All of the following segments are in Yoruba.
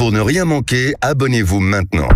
Pour ne rien manquer, abonnez-vous maintenant.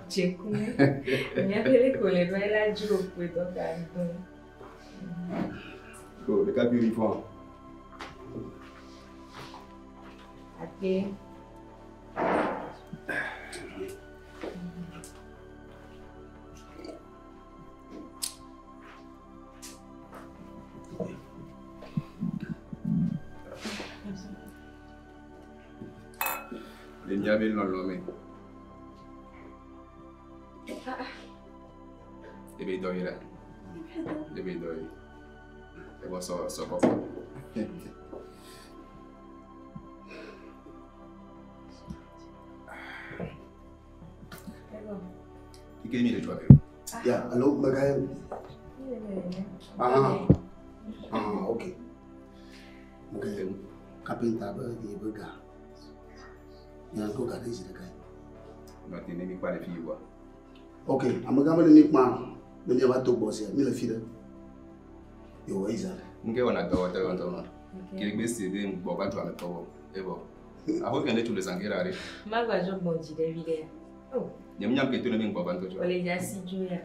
Chekume. Minha película vai lá de roupa e tocar. Go, the cat beautiful. Aqui. Les miables non l'homme. Deve doer là. Deve doer. É bom só copo. Que é milho chuaqueiro? Ya, alô, Magaio. Ok. Magaio, capintaba de buga. Ya, go ga dai da kai. Não tem nem para filho. Ok, amagama ni ma, menya bato boss ya, mila fida. Yo waiza. Nge wana tawa tawa tawa. Kile gbese de mbo ba twa tawa. Ebo. Aho kende tule sangera re. Magwa jo bonji de vile. Oh. Nyamnyam ke tule mbo ba ntojo. Ole ja si juya.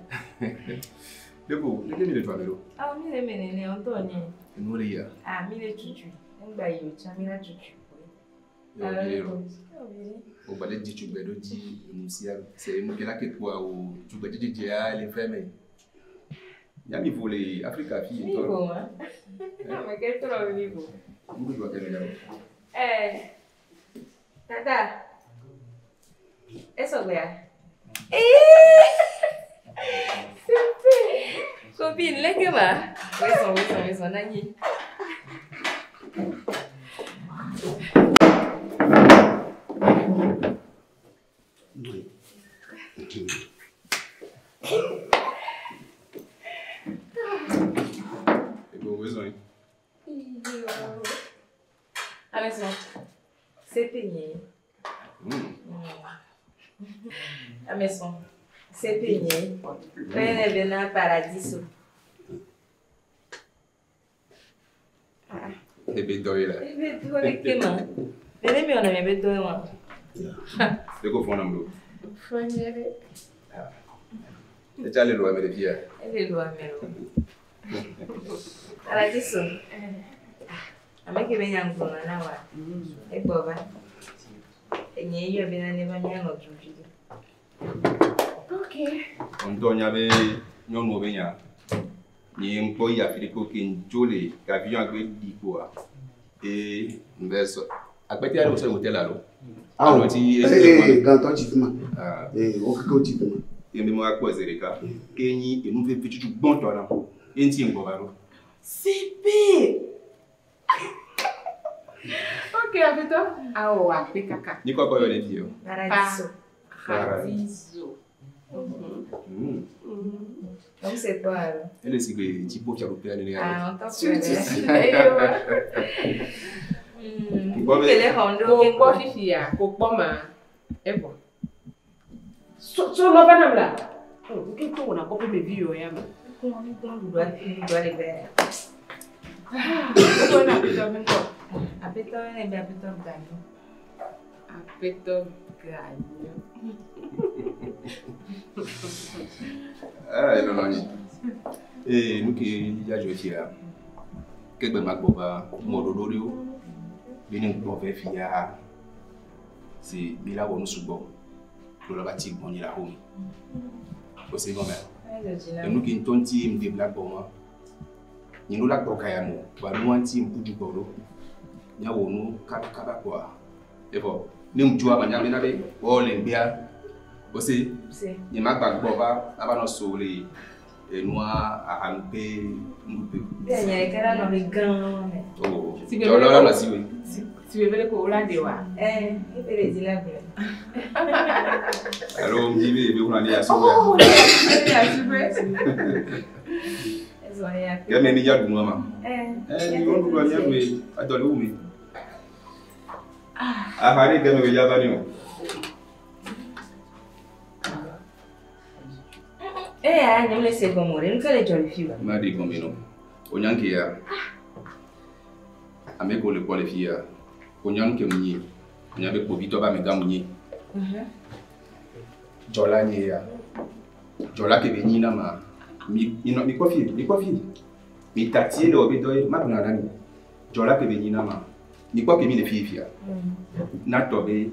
Debo, ni ke mi le twa melo. Ah, mi le menene Antonio. Nule ya. Ah, mi le chuchu. Ngba yo cha mi la chuchu. O balé de tubé do di anunciar c'est une que là que toi o tubé de dia les femmes ya mi volé Africa fille vivo hein mais que trop vivo muito bacana tata eso vea super copine là que va oui son nani C'est peigné. A maison, c'est peigné. On est venu à Paradiso. Les bédois là. Les bédois avec tes mains. Les bédois, on a mis bédois. De quoi font nous? Fondere. Et tu as les lois mais les filles. Les lois mais. Paradiso. Ameke benya ngona na wa. Egboba. Enye yo bena ne banya no jujide. Okay. Ondonya be nyonu benya. Ni mpo ya Filipo ki njole ka avion agbe diko a. Et mbeso. Agbeti ale o se hotel alo. Ah, ganto chifima. O kiko chifima. Yemi mo akpo zereka. Kenyi enu fe pichuchu bon to na. Enti ngobaro. CP. Ok, habito. Ah, o ape kaka. Ni kwa yo le bio. Paradiso. Paradiso. Como você para? Ele se que tipo que europeu ele Ah, não tá ele rondo que ko fifia ko poma ebo so lo bana bla o que to na ko me bio ya ma ko ni ko do le be ko na pito men ko apito ne be apito ganyo Ah, ele não Et nous qui y a joué hier, quelque chose m'a mododorio, bien une bonne fille c'est bila wonu subo, le bâti bon il a home. Aussi comme et nous qui tonti me black bon ni nous la brokayamo, ba nous anti mpudu bolo, nya wonu kaba quoi. Et bon, nous m'joua manya menabe, oh l'embia, aussi, ni ma bag boba, avant soleil. Et nous à amper nous peu. Bien, il y a quelqu'un dans les gants. Oh, si tu veux la si oui. Si tu veux le cola de wa. Il peut les dire là. Alors on dit on a dit à ça. Oh, il y a super. Quel média de maman. Ni on doit bien mais attends où mais. Ah, allez quand même il y a pas ni. Je me laisse comme moi, je ne sais pas si je m'as dit comme non. On y a qui a. Avec le poil fille, on y a qui m'y. On y a avec Bobito ba me gamunyi. Jola ni ya. Jola ke benyi na ma. Mi kofi. Mi tati le obi doy ma buna nani. Jola ke benyi na ma. Ni kwa ke mi le fille fia. Na tobe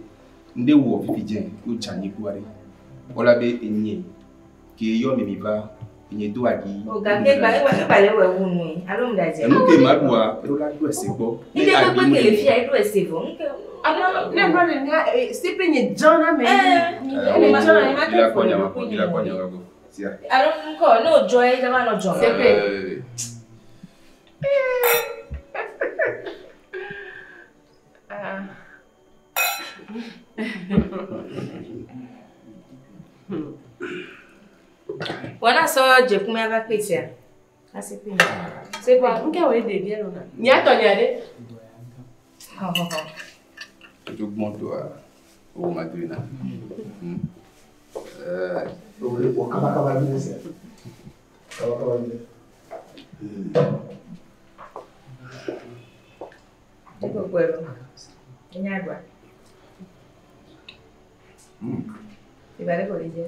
nde wo fifi jen yo chani kuare. Ola be enyi. Qui est yomi va, il est doit dire. Oh, gardez, balé, ouais, allons d'ailleurs. Nous qui m'adoua, et là, c'est bon. Il est pas que les filles, elles doivent c'est bon. Alors, c'est pas une John, mais il a connu, alors, encore, no joy, no John. C'est vrai. Voilà ça, je peux m'avoir pété. Ah, c'est plus. C'est quoi? On a des biens là. Ni à ton yade. Tu augmentes toi au Madrid. O kaba bile se. Kaba bile. Tipo pueblo. En agua. Tu vas le collier.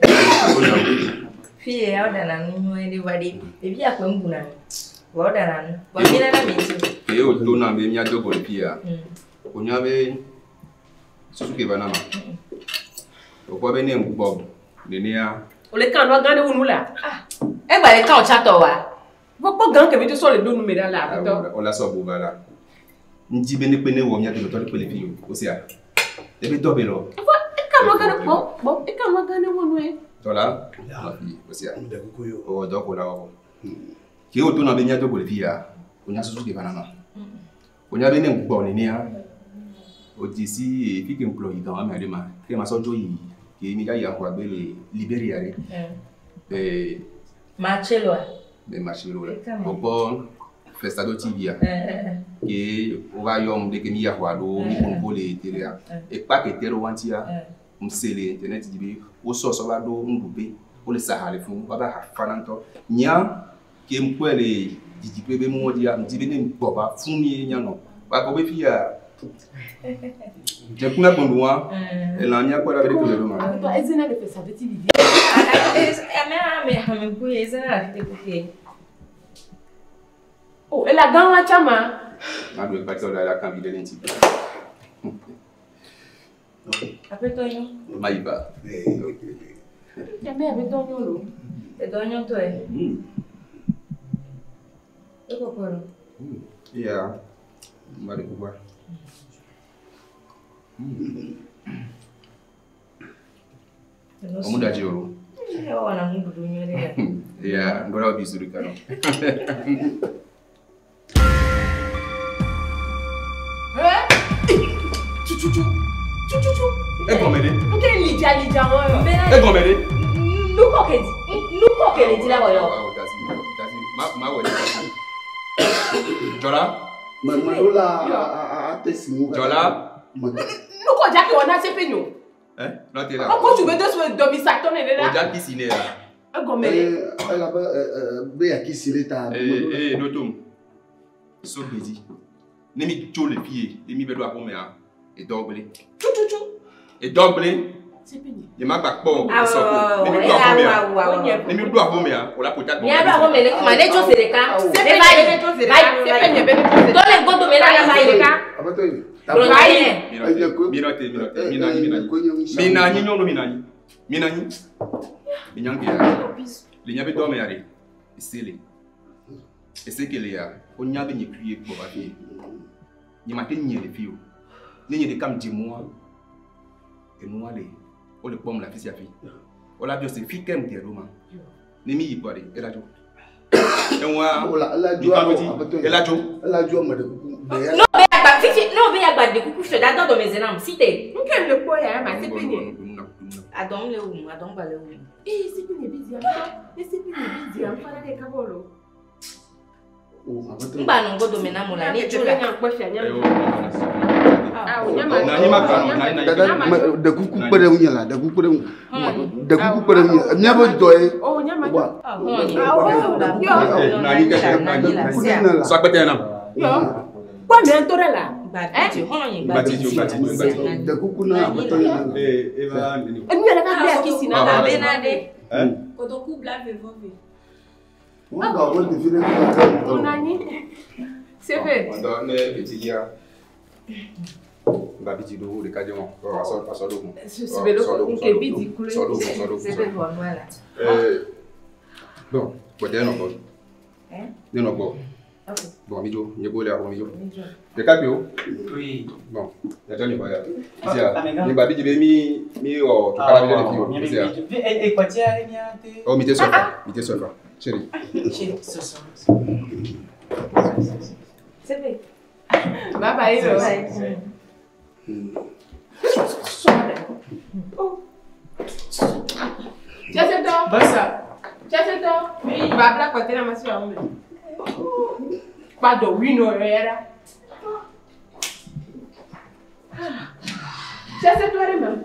Fille, ahora la niña es de Wadi. Vivía con una. Guarda, guarda la mente. Et au tournant, il y a deux golpiers. On y avait Suzuki Banama. Au quoi venir un bob. Nénéa. On les canons gagner ou là. Ah, eh ben les canons chatoa. Vous pas gagner que tu sois les deux numéros là. On la sort pour là. Ndi bene pene wo nya de tole pele fi o se a. E be dobe lo. Canons gagner bon, et canons gagner ou non. Tola, la fille, aussi. Oh, donc on a. Qui est autour de la de Bolivia, on a sous des bananes. On a bien un bon néa. Au d'ici, et puis qu'un employé dans la main, qui m'a sorti, qui est mis à y avoir les Libéria. Marcello. Mais Marcello. Au bon, Festado Tibia. Qui est au royaume de Kenya, Wado, Mongolé, Teria. Et pas que Teroantia. Msele internet dibi o so so lado ngube o le sahale fun baba hafananto nya ke mkwele didipe be modia mdibe ne boba funi nya no ba ko be fia je kuna bondwa e la nya kwa la be ko le ma to ezina le pesa beti vivi me ku ezina la fite ku ke oh et la ganga chama na do ba to la kan bi de lenti après toi non Maïba. Il y a avec ton yolo. Et toi non toi. Et pourquoi? Yeah. Mari ko ba. Omuda joro. Ya wana mundu dunyere. Yeah, ngora bisuri kano. E gomede. Nke Lydia mo. E gomede. Nuko ke le dila woyo. Tasi. Ma wo ni. Jola. Madola a tesimu. Jola. Nuko jaki wona se penyo. Non te là. On peut jouer deux demi-sac ton là. O ja piscine là. E gomede. Ela be aqui sileta. Notum. So busy. Nemi jole pied, nemi bedo akome a. E doble. Chu. E doble. Je m'a pas peur. Ni mi do avome ya, o la pota. Ni aba avome le kuma ne chose de ka. Se vai. Dole godo me la vai ka. Abato. Minani. Minyangi ya. Linyabe do me yare. Isele. Ese que le ya, o nyabe ni kriye ko ba fi. Ni ma te nye le fi o. Ni nye de kam di moi. Et moi le o le pom la fi sia fi. O la bio se fi kem de roma. Ni mi yipare, e la jo. E wa la jo abato. E la jo. La jo ma de. No be agba de kuku so da do me zenam site. Nke le po ya ma se pinye. Adon le wu, adon ba le wu. Se pinye bizi am. Se pinye bizi am fara de kabolo. Mba no godo me na mula ni chula. De kuku pere unya la, de kuku pere. De kuku pere unya. Nya bo doye. Oh nyama. Na ni ka so apete na. Yo. Kwa me ntora la. Bati. De kuku na abato ya. Eva ni. Emi ala ka bia kisi na ba benade. Kodoku black vevove. Wanga wonde fide ko nani. Seve. Ndo ne etigia. Ba biti do de kaje mo. Aso do mo. Seve lo nke biti kule. Sodo. Seve bonwala. Bon, pode no bo. No bo. Okay. Bon, mijo, nyego le a mijo. De kapio? Oui. Bon, ya tani ba ya. Isia, ni ba biti be mi o to kala bi de fi. Isia. E kwa tia niate. Oh, mite sofa. Chérie. Chérie, ce soir. Seve. Bye bye. Oh. Jaseto. Basa. Jaseto. Oui. Babla kwa tena masi ya umbe. Pado wino era. Jaseto are mam.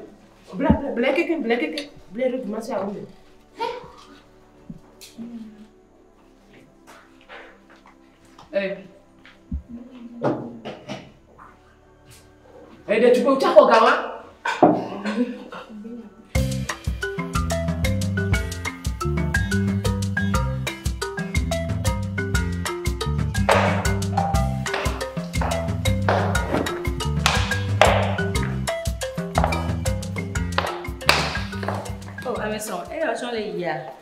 Blake blero de masi ya umbe. De tu chako gawa. Oh, Ameson, o chon le ya.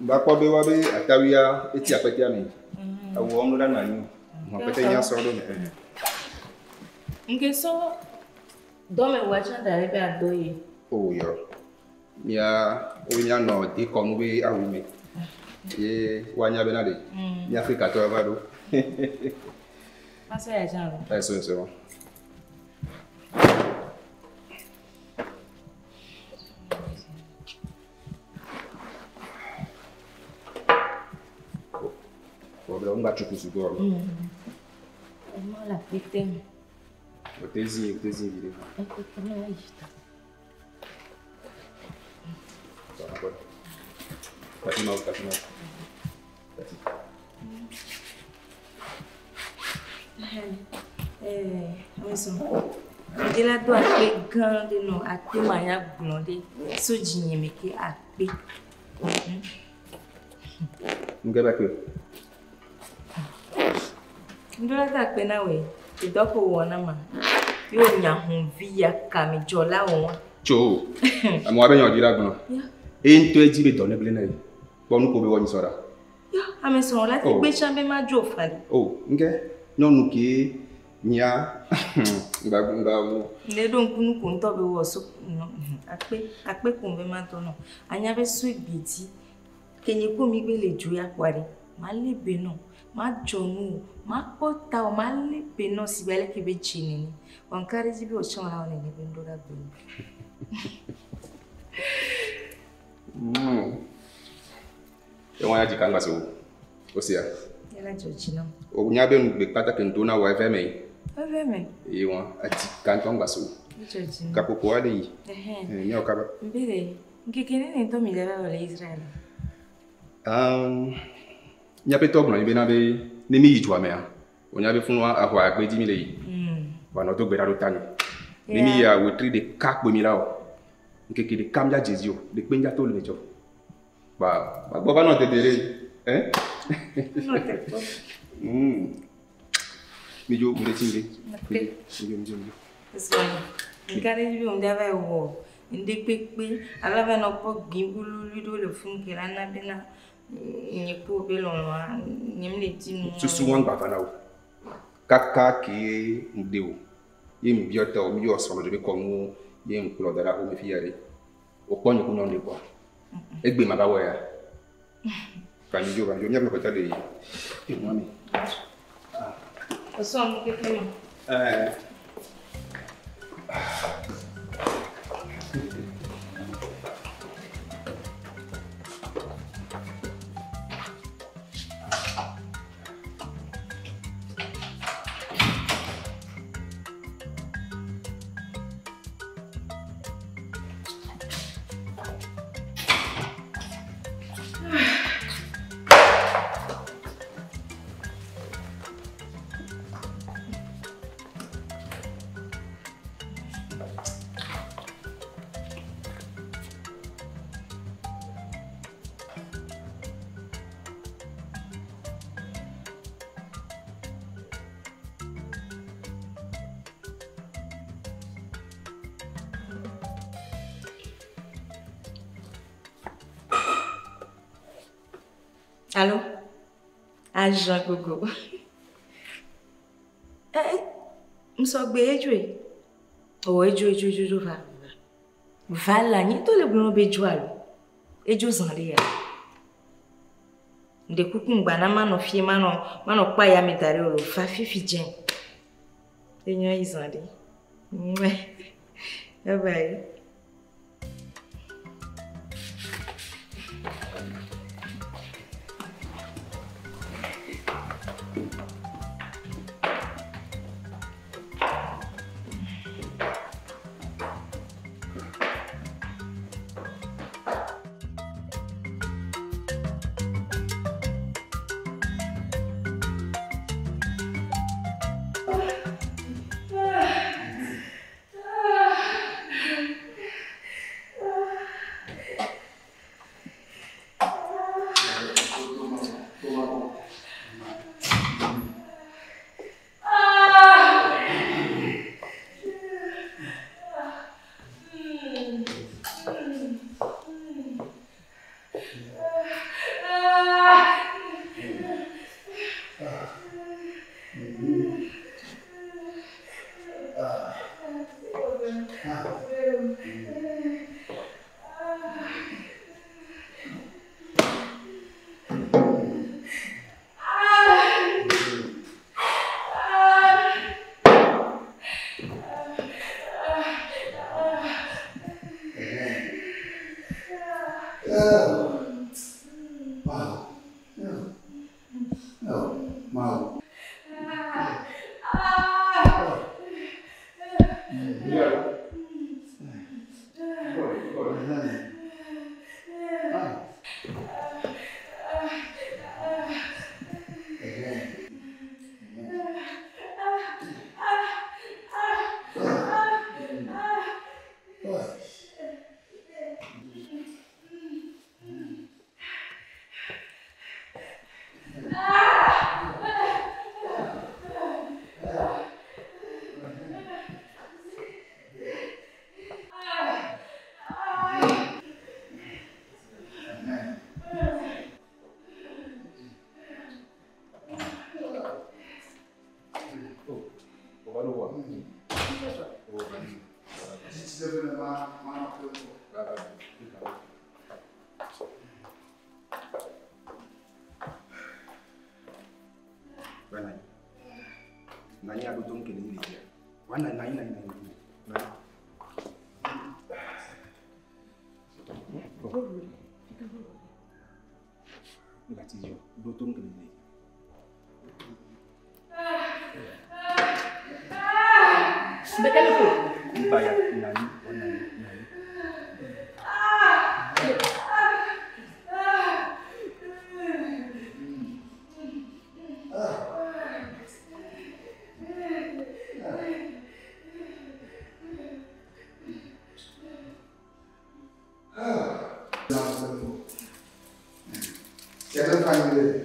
Ba ko be wa be atawia eti apete ami. Awo omlo da nani. Mo pete nya so do me. Nke so do me wa chan da be adoye. Oh yo. Mia o nya no di ko nu be awu me. Ye wa nya be na de. Ni Africa to ba do. Asa ya chan. Eso. On va choper ce gars. Moi la putain. Otezi vile. Kama hiita. Sawa. Katima. Ameson. Dela do ape gan de no ape maya blonde. So jinye meke ape. Ngeba ko. Ndola ta pe na we. Idoko wona ma. Yo nya hun via kami jola won. Cho. Amo abe yan dira gbon. E nto eji be don ebele na yi. Bonu ko be woni sora. Yo, Ameson la ti gbe chambe ma jo fali. Oh, nge. Nyonu ke nya. Ngba wo. Le don kunu ko nto be wo so ape ko be ma to no. Anya be su gbiti. Kenye ko mi gbe le jo ya kwari. Ma le be no. Ma jonu, ma pota o ma le be no si bele ke be chini ni. Wankare jibi o chon la one ni be ndora be. E won ya jikanga so. O sia. Ela jojina. O nya be ngbe pata ke ntona wa fe me. Ave me. E won ati kan ton gbaso. Jojina. Kapoko ade yi. Ni o kaba. Mbere, ngekene ni to mi leba wala Israel. Nya pe to gbon be na be ni mi yijwa me a. O nya be fun wa ahwa agbe di mi le yi. Wa no to gbe da do tani. Ni mi ya we tri de ka pe mi la o. Nke de kamja jezio, de penja to le mecho. Ba baba no te dere, hein? No te puedo. Mijo, mure tingle. Mijo. Sonho. Encarei de onde vai o inde pepe, ala vai no po gimbulu lido le fun que la na bena ni po belon wa ni me tinu. Susu wan ba fana o. Kaka ki ndeo. Ye mi biota o mi yo so lo de ko mu ye mi kulo dara o mi fi yare. O po ni ku no le kwa. Egbe ma ba wo ya. Kan yo mi ko ta de. Mami. O som que tem. Allô? Agent Gogo. Msogbe ejwe. O ejwe va. Vala ni to le gbo beju alo. Ejo zanle ya. Nde kuku ngba ma no fie ma no pa ya metare o lo fa fifi jen. Enyo izande. Bye bye. C'est la famille.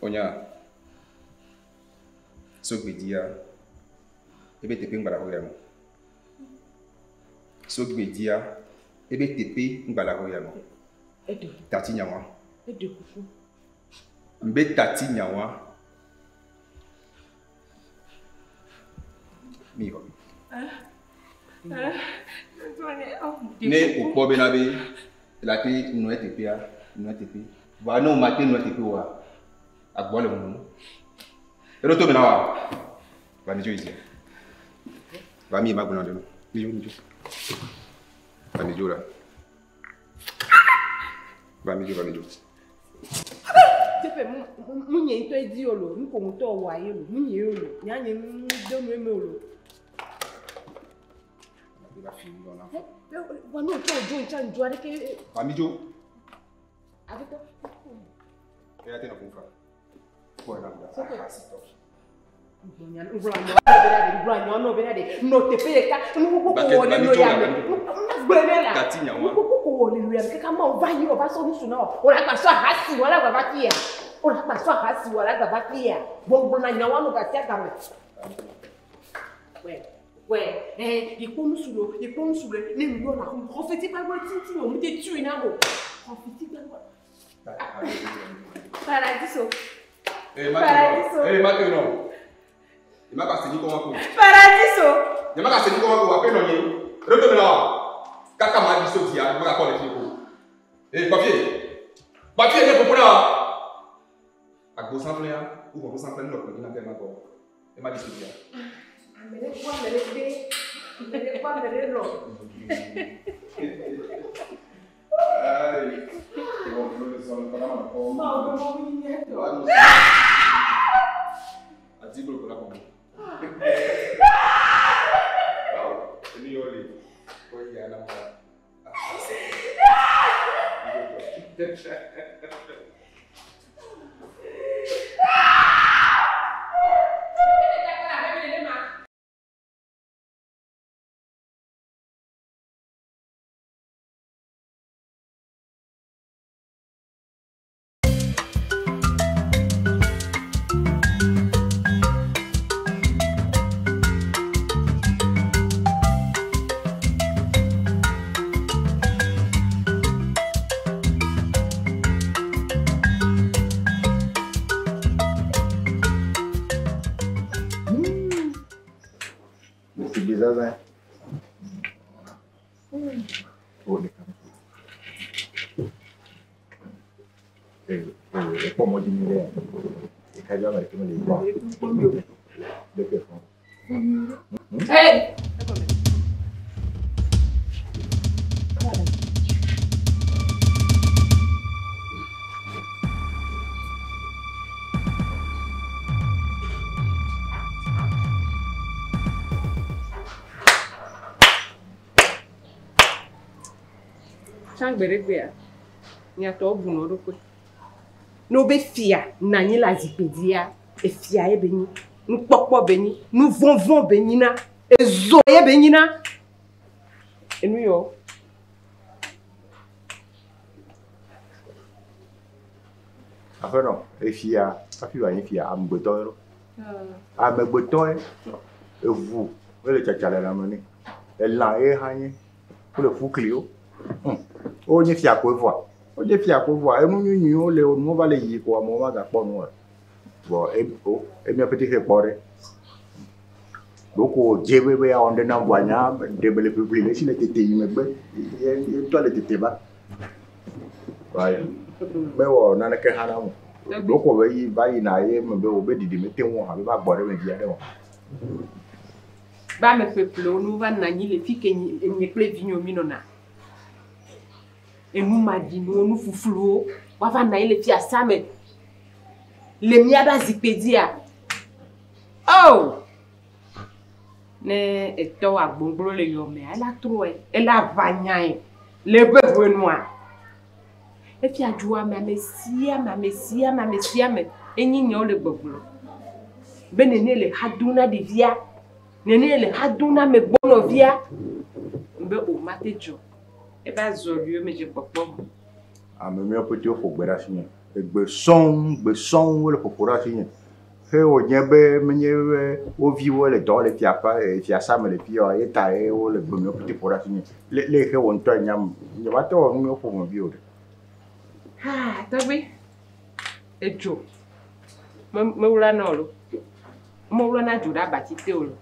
Onya, Sogbedia, ebe tepe ngbala hoyamo. Sogbedia, ebe tepe ngbala hoyamo. Tati nyawa. Mbe tati nyawa. Miho. Ne ukpo benabe, lati noe tepe. Wa no mate noe tepe wa. Agbole mu. Ero to bena wa. Ba mi jo izi. Ba mi ma gbona de no. Mi jo. Ba mi jo la. Ba mi jo. Tepe munye ito edi olo, nko mo to wa ye lo, munye olo. Nya nye do mo eme olo. Ba fi lo na. Wa no to jo ncha njo ade ke. Ba mi jo. Abito. Kaya tena kumfa. Kwa na mda. Ubranyo no benade no tepeka nuko ko wole no ya gbemela Katinya wa nuko ko wole no ya kama ovayi ova so nusu na ora pa so hasi wala baba kia ora pa so hasi wala baba kia bongo na nyawa no katia kama we ikonu sulo ni nyo na ko feti pa wa tinti no mute tu ina mo ko feti pa wa paradiso Paradiso. Maintenant. Il m'a passé ni comment. Paradiso. Il m'a passé ni comment après non ni. Retourne là. Kaka m'a dit sauter, il m'a collé fiko. Papier. Papier est pour là. À gauche sans plein, ou pour sans plein l'autre, il n'a pas encore. Il m'a dit sauter. Mais quoi, mais quoi, mais non. Aïe. C'est bon, je vais pas là. Non, a dit que là pour c'est lui oli. Quoi il y a là pour C'est bizarre, hein? Oh, les caméras. Et pour moi, je me dis, et quand j'avais été me voir, de quelle forme? Hey! Chang berebea. Nya to bu no roko. No be fia na nyi la zipedia e fia e beni. Nu popo beni, nu vonvon beni na, e zo e beni na. Enu yo. Enfin non, et fia, ça fait rien fia, am beton. Am beton, et vous le tchatchala la monnaie. Elle l'a hanye pour le fou Clio. Oh, ni fia ko voix. Oh, ni fia ko voix. Et nous le on va les y quoi, mon va ga pon moi. Bon, et bien petit reporter. Donc au djebe on de na vonya de bele publier si le tété me et toi le tété ba. Ouais. Mais on na ke hana mo. Donc on va y na ye me be obedi de me tenwo ha be ba gbore me dia de mo. Ba me peuple nous va na ni les filles que ni ple vigno minona. Et nous m'a dit nous fouflou, wa va na les filles ça mais les miaba zipedia. Oh! Ne eto wa gbongbo le yo me ala tro e la vanya le bebe noir. Et puis a joua ma messia me enyi nyo le gbogbo. Benene le haduna de via. Nene le haduna me bono via. Mbe o matejo. E ba zolio me je popo. A me mi petit fo gbera sinye. Gbe son le popora sinye. He o nyebe me nye o viwo le do le fiapa e fiasa me le pio e ta e o le gbe mi petit popora sinye. Le he won to nyam. Nyaba to o mi o fo mo bi o. Ah, tabi. Ejo. Me wura na olo. Mo wura na jo da batite olo.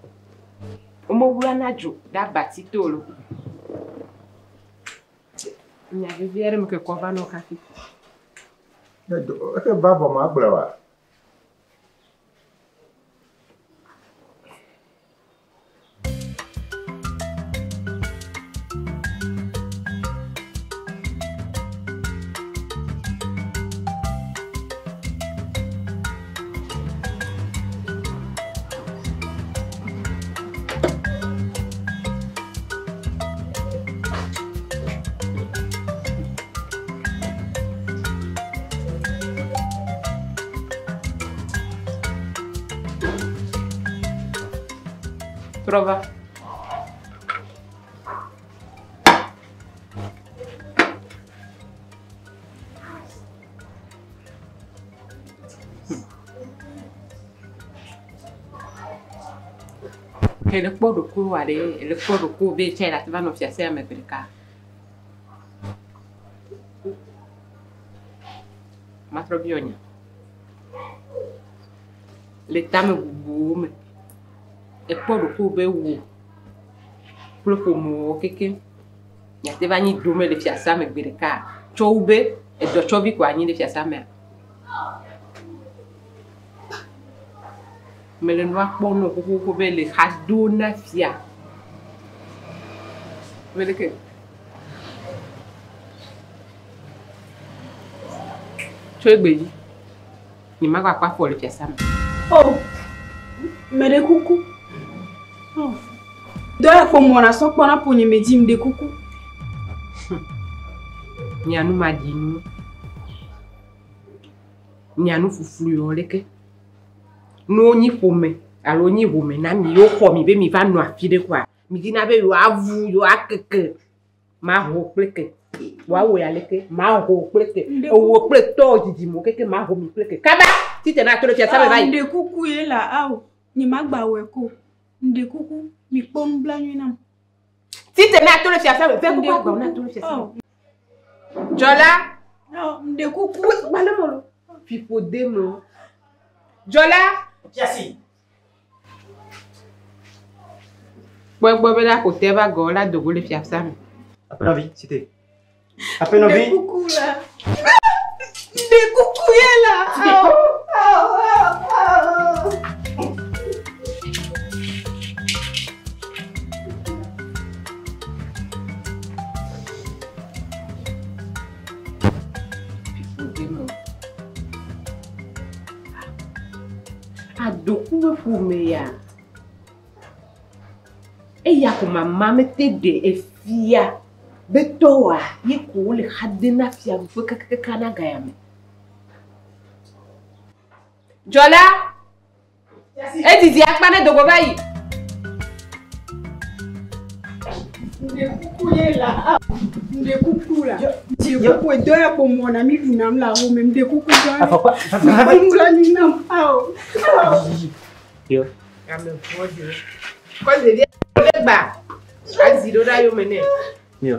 Mo wura na jo da batite olo. Nya viviere me ke kova no kafi. E va vraiment agblwa. Prova. Che le può cuore, le può cuore, c'è la vanno fiassame per ca. Ma troviogna. l'état me boum. Et pour le coup, ben, pour que moi, quelqu'un, il y a des vanilles d'homme les fiassa me béréka. Choube et de chobi quoi, ni les fiassa me. Mais le noir pour nous, pour les cadeaux na fia. Vous voyez que tu es béni. Il m'a pas pour le fiassa me. Oh, mais de coucou. Oh. Doya pour moi, on a son qu'on a pour me dire de coucou. Nyanu m'a dit nous. Nyanu foufou leke. Nous ni fome. Alors ni fome na mi yo ko mi be mi va no afide kwa. Mi di na be yo avu yo akeke. Ma ho pleke. Wa wo ya leke. Ma ho pleke. O pleke to didi mo keke ma ho mi pleke. Kaba si te na to le fia sa be bayi. De coucou ye la aw. Ni magba we ko. De coucou mi pom blanc nam. Si te na to le fia sa be fe ko ba na to le fia sa. Jola. Non, de coucou. Malamolo. Pipo demo. Jola. Tiasi. Bon, là, côté va go là, de le fier ça. À peine envie, c'était. À peine envie. De coucou là. De coucou ye là. Adoku pour meya. E ya ko mama mete de efia. Betoa yiko le hadena fia bu kana gayame. Jola. E didi akpane dogo bayi. De coucou ye là. De coucou là. De coucou doya pour mon ami dunam là ou même de coucou doya. Pourquoi? Nam aw. Yo. Ame fodio. Ko de dia le ba. Aziro da yo mene. Yo.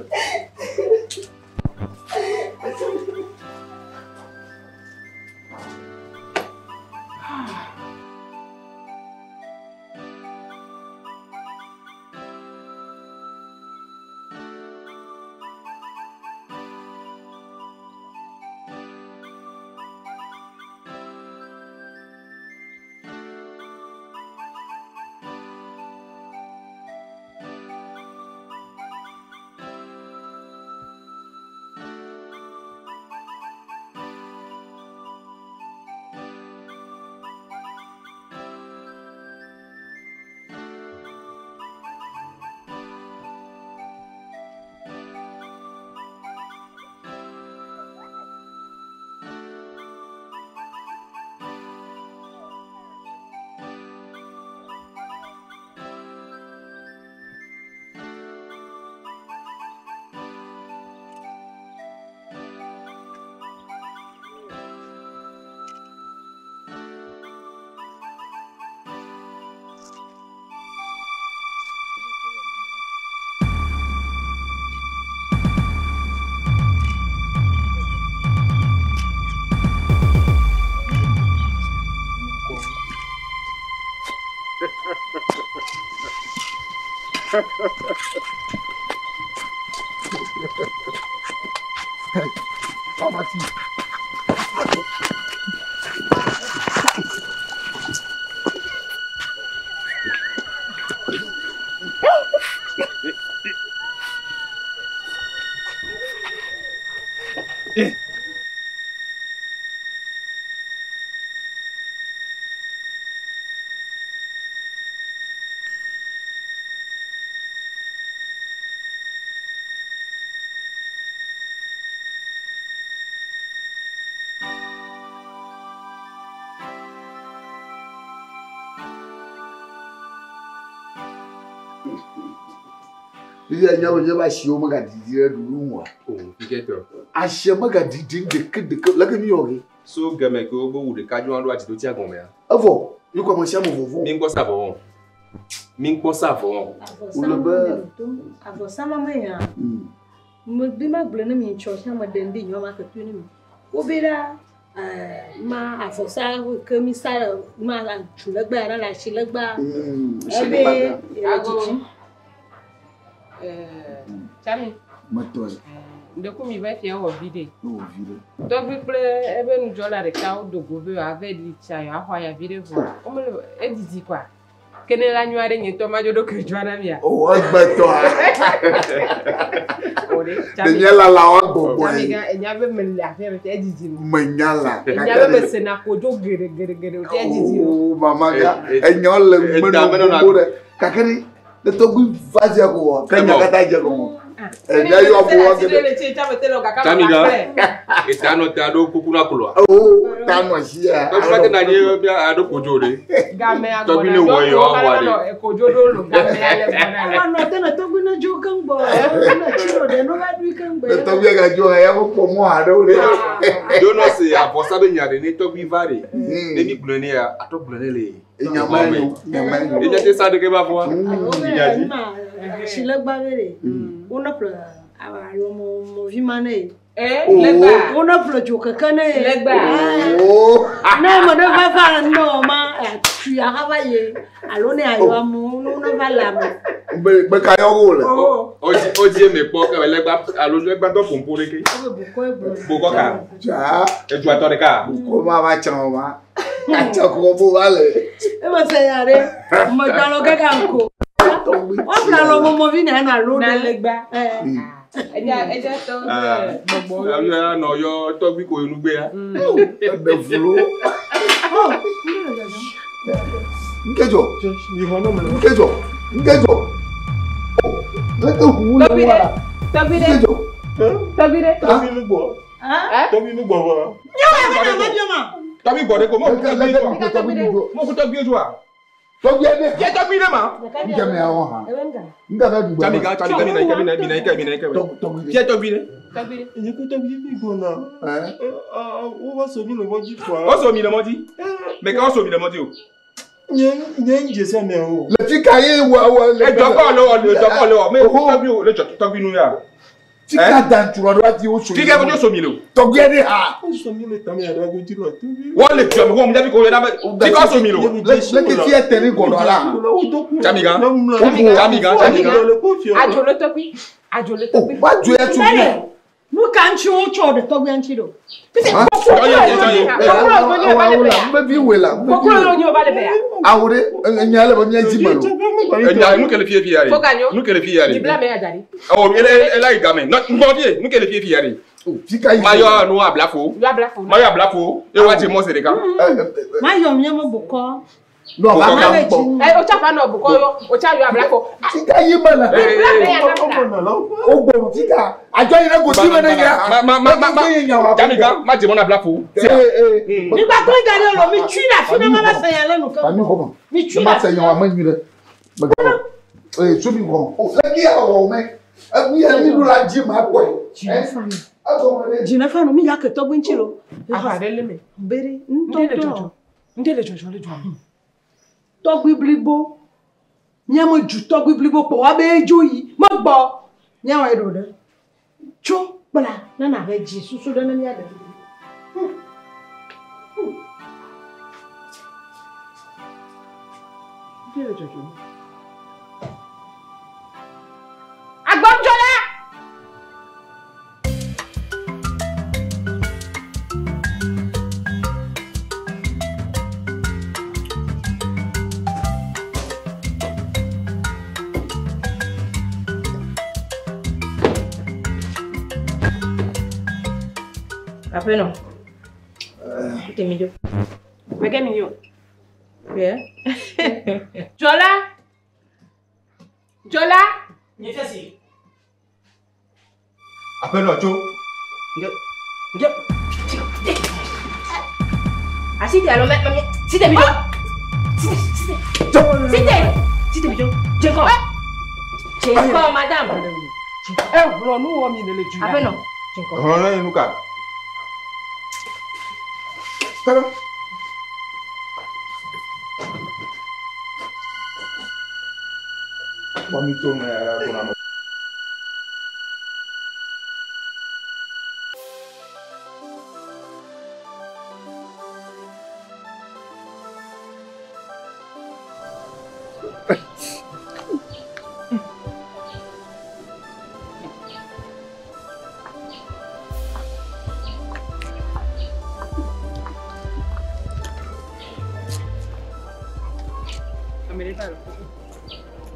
Il y a un chien qui a dit moi. Oh, piqueteur. Un chien qui a dit de la gueule. So, gamin, que au bout de cadre, on doit dire tiens, combien? Avant, il commence à me voir. Mingo savon. Mingo savon. Ou le beurre. Avant ça, maman, me dit ma blonde, me choisit ma dende, you ma que tu n'aimes. Ou bien, ma afosa que mi sa ma chulegba na la chilegba Ago. Chami. Matos. De ko mi va fi o vide. O vide. Do bi ple ebe nu jola de ka o do gobe avec li cha yo ahwa ya vide vo. O mo e didi kwa. Kene la nyuare ni to ma jodo ke jwana mia. O agbeto. Ore. Daniela la o bobo. Chami ga enya be me la fe me te didi. Manyala. Enya be se na ko jo gere o te didi. O mama ga enya le meno de. Kakari de to gui fazia ko. Kanya kata je ko. Enya yo bo wa gede. Tamiga. Etano tado kukuna kulwa. Oh, tano sia. Ko fate na ni bia ado kojode. Game agora. To bi le wo yo awale. E kojodo lo game ale bona. no tena to guna jo kan bo na chiro de no ga dui kan bo De to bi ga jo ya ko pomo ado le. Do no se aposa be nyade ni to bi vare. Ne bi gbulene ya ato gbulene le. Nyamani. Enya te sa de ke ba fo. chilegba vere una pra alo mo vimane Legba. una pra jo kakane Legba. Oh. na mo de va fa no ma tu ya ha va ye alo ne ayo amu no va la mo Be ka yo go le. Oji me po ke legba alo legba to pompo de ke. Boko ka. Ja. E ju ato de ka. Ko ma va chama ma. Acha ko bo vale. e ma se yare mo dalo kakanko o pra lo mo vine na lo Na de legba. Eja to gbogbo. Ya no yo to bi ko inu gbe ya. De fulo. Nkejo. Nkejo. Nkejo. Le to hu le wa. Tobire. Nkejo. Tobire. Tobi mi gbọ́ wa. Tobi gbode ko mo ko Le bi to jo. to bi do. Mo ko to bi oju a. To bi ede. Je to bi de ma. Nke me awon ha. Nga ba du. Chami ga mi na ke. To bi. Je to bi de. Tobire. Ìyẹn kó tóbi bí gbọ́ náà. Ó wá sọ mí lọ́wọ́ jí fún wa. O so mi le moti. Me ka o so mi le moti o. Ìyẹn ń jẹsẹ́ mi o. Le ti ka ye wa le. E joko lo me to bi o le to bi nu ya. Ti ka dan turo do ati o so. Ki ke ko jo so mi le o. To bi ede ha. Ó sọ mí lè tàmí àdágún jí lọ tóbi. Wọ́n lè jọ mi wọ́n mú jábí kò yẹ dábẹ́ tí kò sọ mi lò. Le ti e teni go do la. Jamiga. Ajolo tobi. Ajolo Oh, tobi. ba ju e tu mi. nu kan chi o cho de to gyan chi do Mbe bi wela. Kokoro lo ni o ba le be ya. Awure nyale bo nya ji malo. Enya nu kele fie fie yare. Nu kele fie yare. Di bla me ya jari. Oh, ele ai game. No ngodi, nu kele fie fie yare. Ti ka yi. Mayo nu ablafo. Yo abla fo. Mayo ablafo. E wa ti mo se de ka. ma yo mi mo boko No, ba ma bo. O cha fa no bu ko yo, o cha yo abla fo. Ti ka yi mala. Bla me ya na. O gbo ti ka. Ajo yin go ti me na ya. Jamiga, ma ti mo na ablafo. nígbà tó ń gari ọ̀rọ̀ mi tú la fún mi ma se yan lẹ́nu kan Ami ko mo. mi tú Ma la se yan wa ma nyi re. Ba ga. So bi ko. O la ki awo me. E bi ya mi lu la ji ma ko. jìnnà fanu mi yà kẹtọ gbé ń tì lọ Afa de le me. bere Ndele ntọntọ jojo. Ndele jojo le jojo. tọgbí blibo nyẹ mo ju tọgbí blibo pọ wa bẹ jó yìí mo gbọ nyẹ wọn ẹdọ dẹ tso kpala nana bẹ jí susu dẹ nani adẹ. Ndele jojo. Agbonjola. Après non. Écoutez, milieu. Me ke mi yo. Yeah. Jola. Jola. Après no cho. Así alors mais si t'es milieu. Si t'es milieu. Je crois. Je crois madame. Ro nu wo mi le ju. Après non. Je crois. Oh, nu ka. Pero Mami to na ya ko na mo.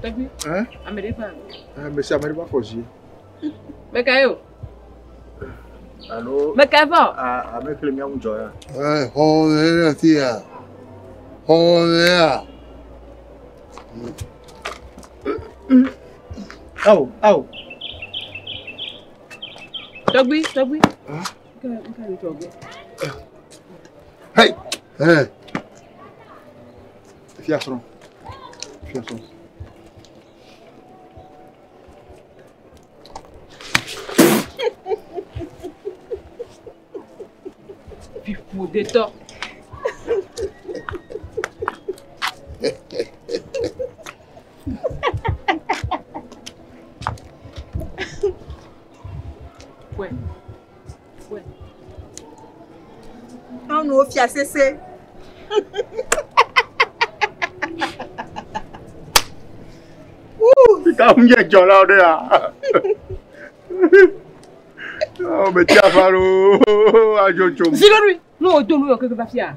T'as vu? Hein? Américain. Mais c'est Américain aussi. Mais qu'est-ce? Allô? Mais qu'est-ce? Ah, avec le mien, on joue. Joder, tía. Joder. Au, au. T'as vu? Hein? Hey. Hey. Fiasco. Puis pour des torts. Ouais. On nous fait cesser. Kamu je jola ode a. Oh, mais tu as fallu à Jojo. Dis-le lui. Non, donne-lui que va faire.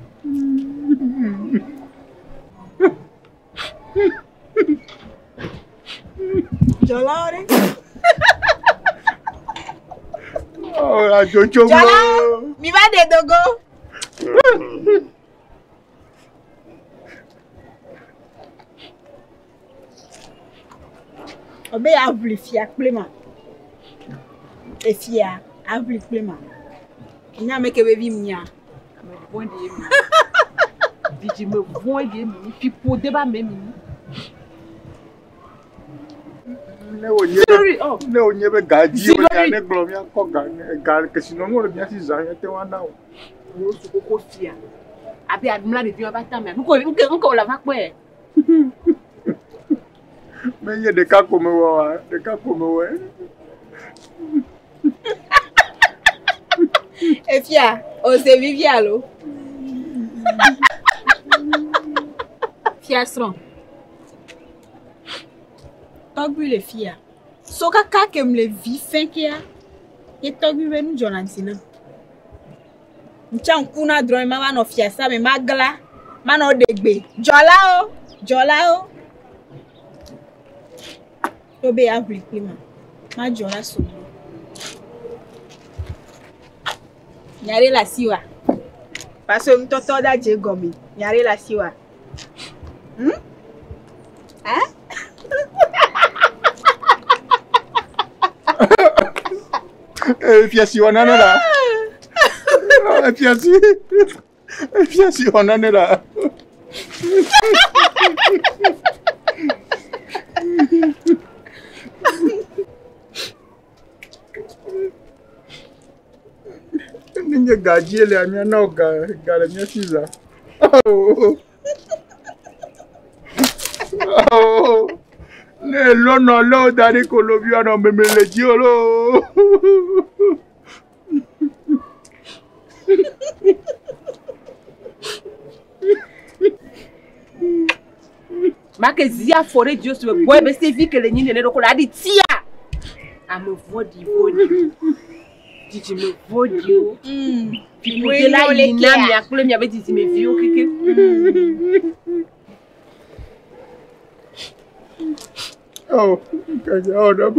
Jola ore. Oh, à Jojo. Jola, mi va de dogo. Obe avli fia plema. E fia avli plema. Nya meke bebi mnya. Me voye mi. Didi me voye mi. Puis pour débat même. Ne o nyebe gaji o ya ne glo mi akọ ga ke sino mo le mi asi za te wa na o. Mo su koko fia. Abi admira de bien ba ta me. Nko la va pe. Mais il y a des cas comme moi, E fia, o se vivi alo. Fia strong. Togbi le fia. So kaka kem le vi fin kia. E togbi be nu jonansina. Nchan kuna dron mama no fia sa me magla. Mano degbe. Jola o. Obe avli klima. Ma jola so. Nyare la siwa. Parce que mtoto da je gomi. Nyare la siwa. Hein? Fiasi wanane la. Fiasi wanane la. Ninja gaji ele amia na ga le mia siza. Oh. Ne lono lo dari kolobia no memele jiolo. Make zia fore Dieu se boy be se vi que le nyine ne ko la di tia. A me vodi. Didi me vodi o. Puis pour de la ina mi akule mi ave didi me vi o keke. Oh, kaja ona.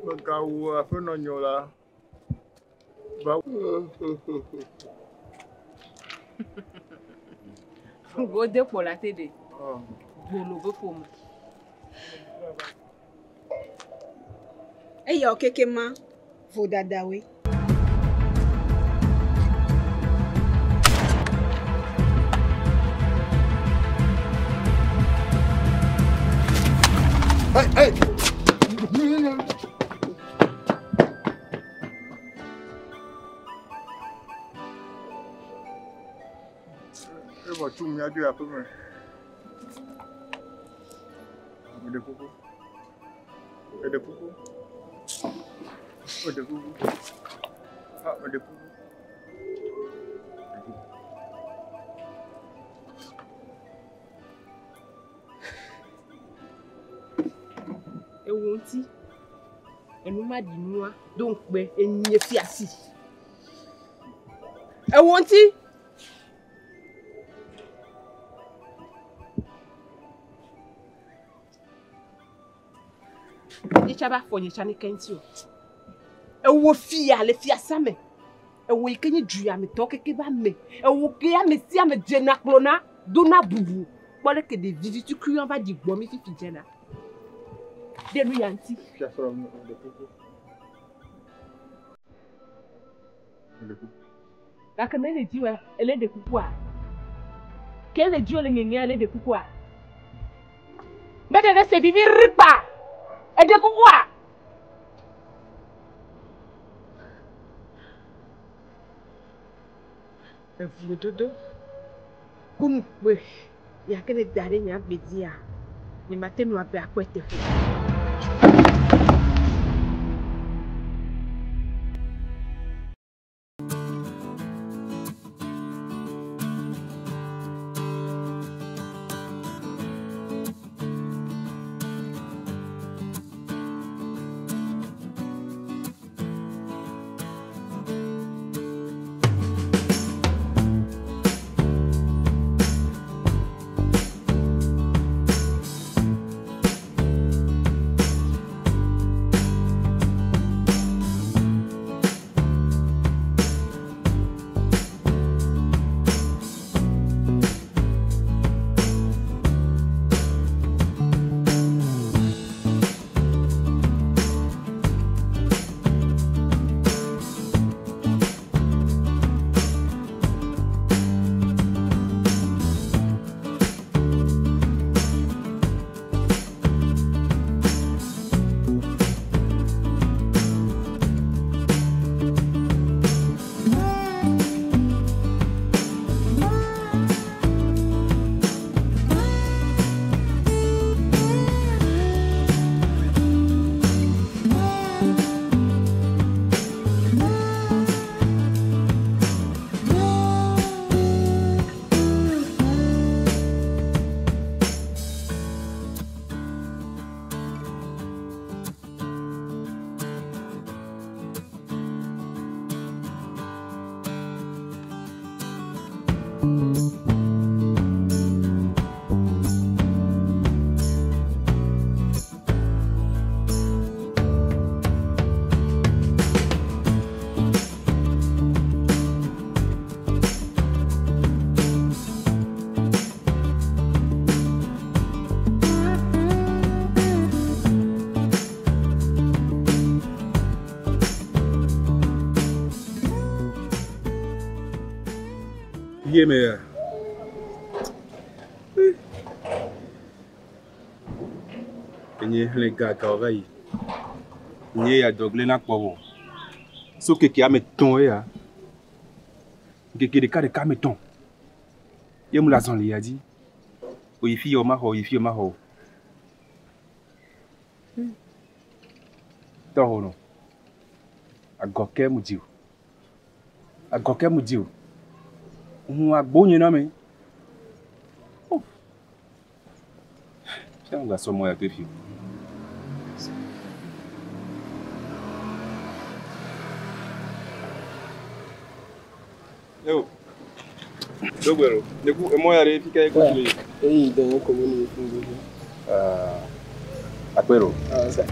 Megawɔ aƒenɔ nyo la. Va. Gode pour la télé. Bolo be pour moi. Et yo kekema vo dadawe. Hey! Eva tu me adu ape me. Ede kuku. Ede kuku. Ede kuku. Ah, ede kuku. Ewonti. Enuma di noa donc be enye fiasi. Ewonti. Ichaba fonye chani kentio. Ewo fia le fiasa me. Ewo ikenye dua me to keke ba me. Ewo ke ya me si me jena klona dona bubu. Bole ke de visite cru on va di gbo mi fifi jena. De lui anti. Fiasa ro de kuku. Ede kuku. La que me dit ouais, elle est de coucou. Quel est Dieu le ngenge elle est de coucou. Mais de se vivre ripa. Et de coucou. Vous dodo. Comme oui, il y a que les derniers bédia. Les matins nous appellent à quoi te fait. Mais les gars travaillent. Ni a doglé na kwa. So que qui a meton ya. Que de cas de cameton. Ye mu la zon li a dit. O yifi o ma ho, yifi o ma ho. Tó no. Agoke mu diu. Agoke mu diu. Agbóyin náà mi. Ṣé àwọn ìgbà sọmọ ẹ̀ tó fi? Yo, dogbero. Neku emo ya re fika eko tule. Eyi dan ko mo ni fun gbogbo. Apero. Sa.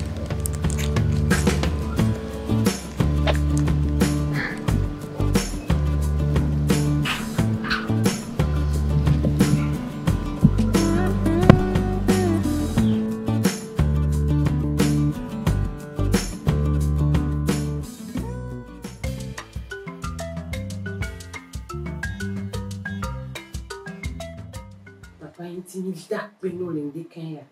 ti mi da pe no le de kan ya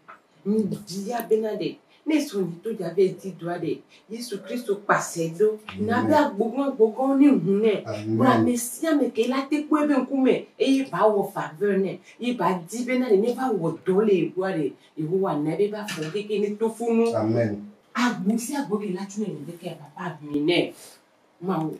mi dia benade ne so ni to ja be ti do ade Yesu Kristo pase do na be agbogun ni hun ne bra mesia me ke la te ku ebe nkume e ba wo favor ne e ba di benade ne ba wo do le egwu ade iwo wa na be ba fo keke ni to funu Amen. agbusi agboge la tun ni de ke papa mi ne ma o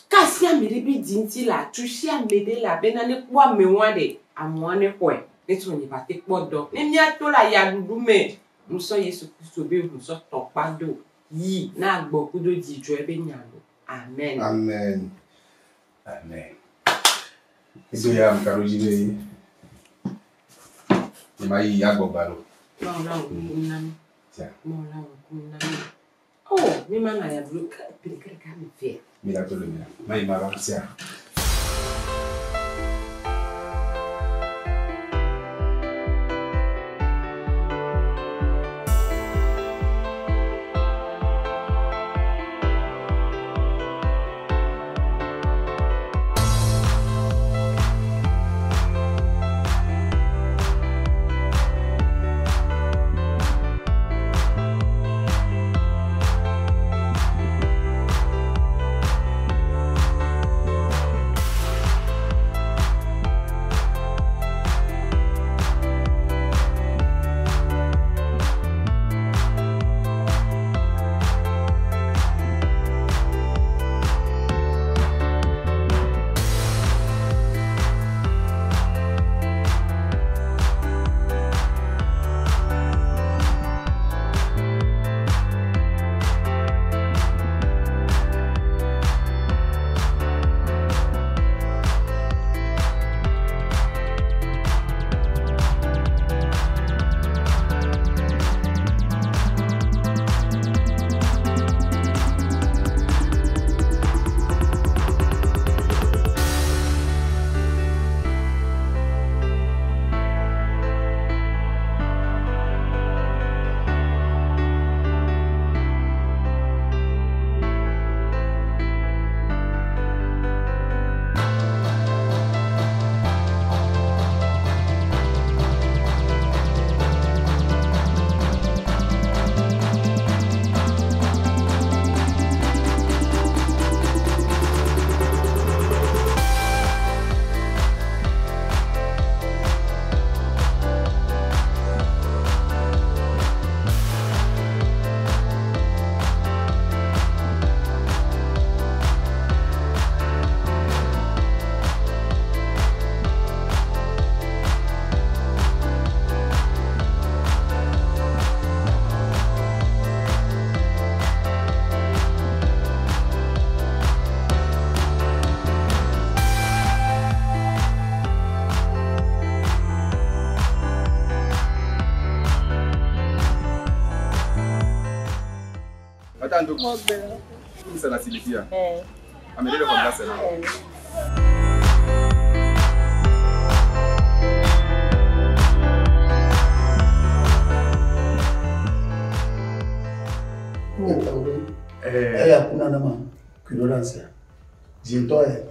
kasi amere bi di nti la tushi amede la benane kwa me wade amone kwe neto ni ba te podo ni mi atola ya dudu me nso Yesu Kristo be nso topado yi na agbo kudo di jo ebe nyalo amen Amen. Amen. Iso ya mkaroji be ni mai ya gbobalo. Mola kunami Tia. mola kunami oh mi mana ya bloka pelikere ka mi fe Mira todo mira. Mai mara tia. Tanto. Come sta la Silvia? A vedere con la sera. Hakuna nama ignorance. Jintoe.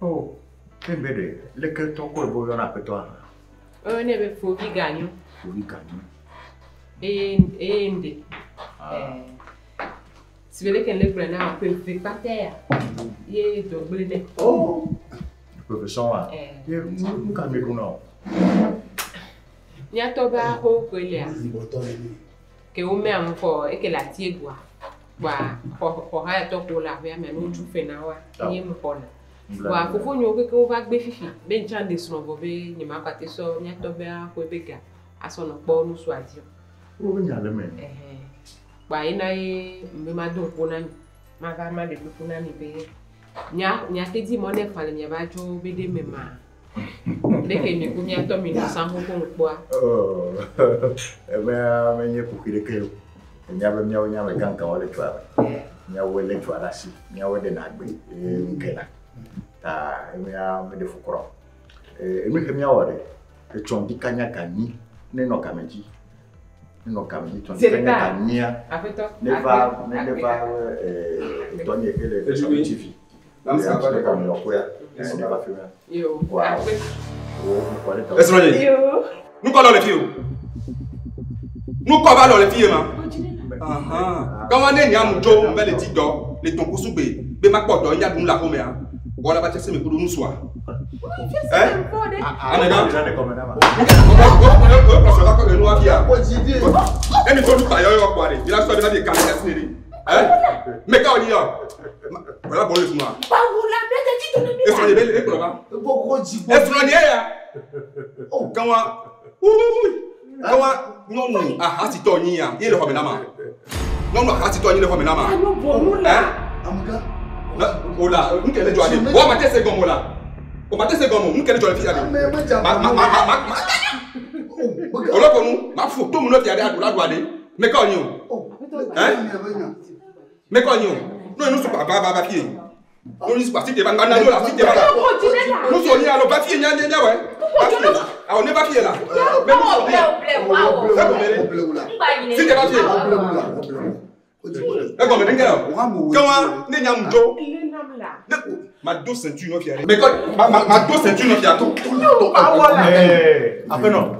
Oh, tembere, le che tocco il boio na petwa. Ne be fofi ganyo. Fofi ganyo. Ende. Si vele ken le prena pe fe pater. Ye doble ne. Oh. Professeur wa. Ye nunca me kuno. Nya to ba ko ko ile a. Ke o me am ko e ke la tie gwa. Wa ko ha to ko la ve me no ju fe na wa. Ye mo ko na. Wa fofo nyo ke o ba gbe fifi. Be nchande suno bo be ni ma kwate so nya to ba ko be ga. Aso no po nu su adio. O nyale me. Ba ina e mbe ma do ko na mi. Ma ga ma de ko na mi be. Nya te di mo ne fale nya ba jo be de me ma. Deke mi ku nya to mi no san ho ko npo a. Oh. Me nye ku kire ke. Nya be nya me kan kan wale twa. Nya wele twa da si. Nya wede na gbe. Nkela. Ta me de fukoro. Emi ke nya wore. E chondi kanya kani ne no kamenji. No kamenji chondi kanya kania. Afeto. Neva tonye kele TV. Dans sa part de comme Yo. Nous collons les filles. Nous collons les filles, quand on est à Moujo, on va les dire, les tons pour souper, mais ma porte, il y a de la coméa. Voilà, va tester mes coups de nous soir. Hein? Ah, mais non, j'en ai comme un amant. Et nous sommes pas ailleurs, quoi. Il a soit des caméras. Hein? Mais quand on y a. Voilà, bon, laisse-moi. Est-ce qu'on est belle, est-ce qu'on est là? Oh, quand non, non, ah, si tu n'y as, il est le homme non, non, ah, si tu n'y es le homme hein? Oh là, nous qu'elle est joie. Oh, ma tête c'est comme là. Oh, ma tête c'est comme nous qu'elle est joie. Oh là pour nous, ma photo mon autre y a la douane. Mais quand on hein? Mais quand on nous sommes pas papier. Nous sommes pas si tu vas là, si tu vas là. Nous sommes là, le papier nya ouais. Ah, on est papier là. Mais nous sommes là. Si tu vas papier. Comment n'est ma dos ceinture non fière. Mais quand ma dos ceinture non fière. Après non.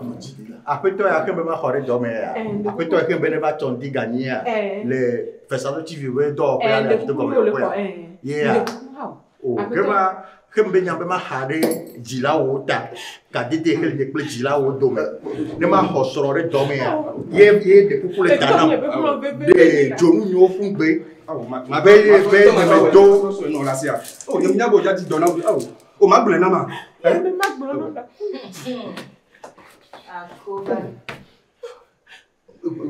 Après toi, il y a même un dormir. Après toi, il y a même un tondi gagner. Les faiseurs TV, ouais, d'or, ouais, les photos comme yeah. Oh, comme ben yambe ma hade jila wota, kadite hel de ple jila wo dome. Ne ma hosorore dome ya. Ye de kukule tanam. De jonu nyo fungbe. Ma be me do non la sia. Oh, yem nyabo ja di dona. Oh, ma gbele na ma. Me ma gbele na. Akoba.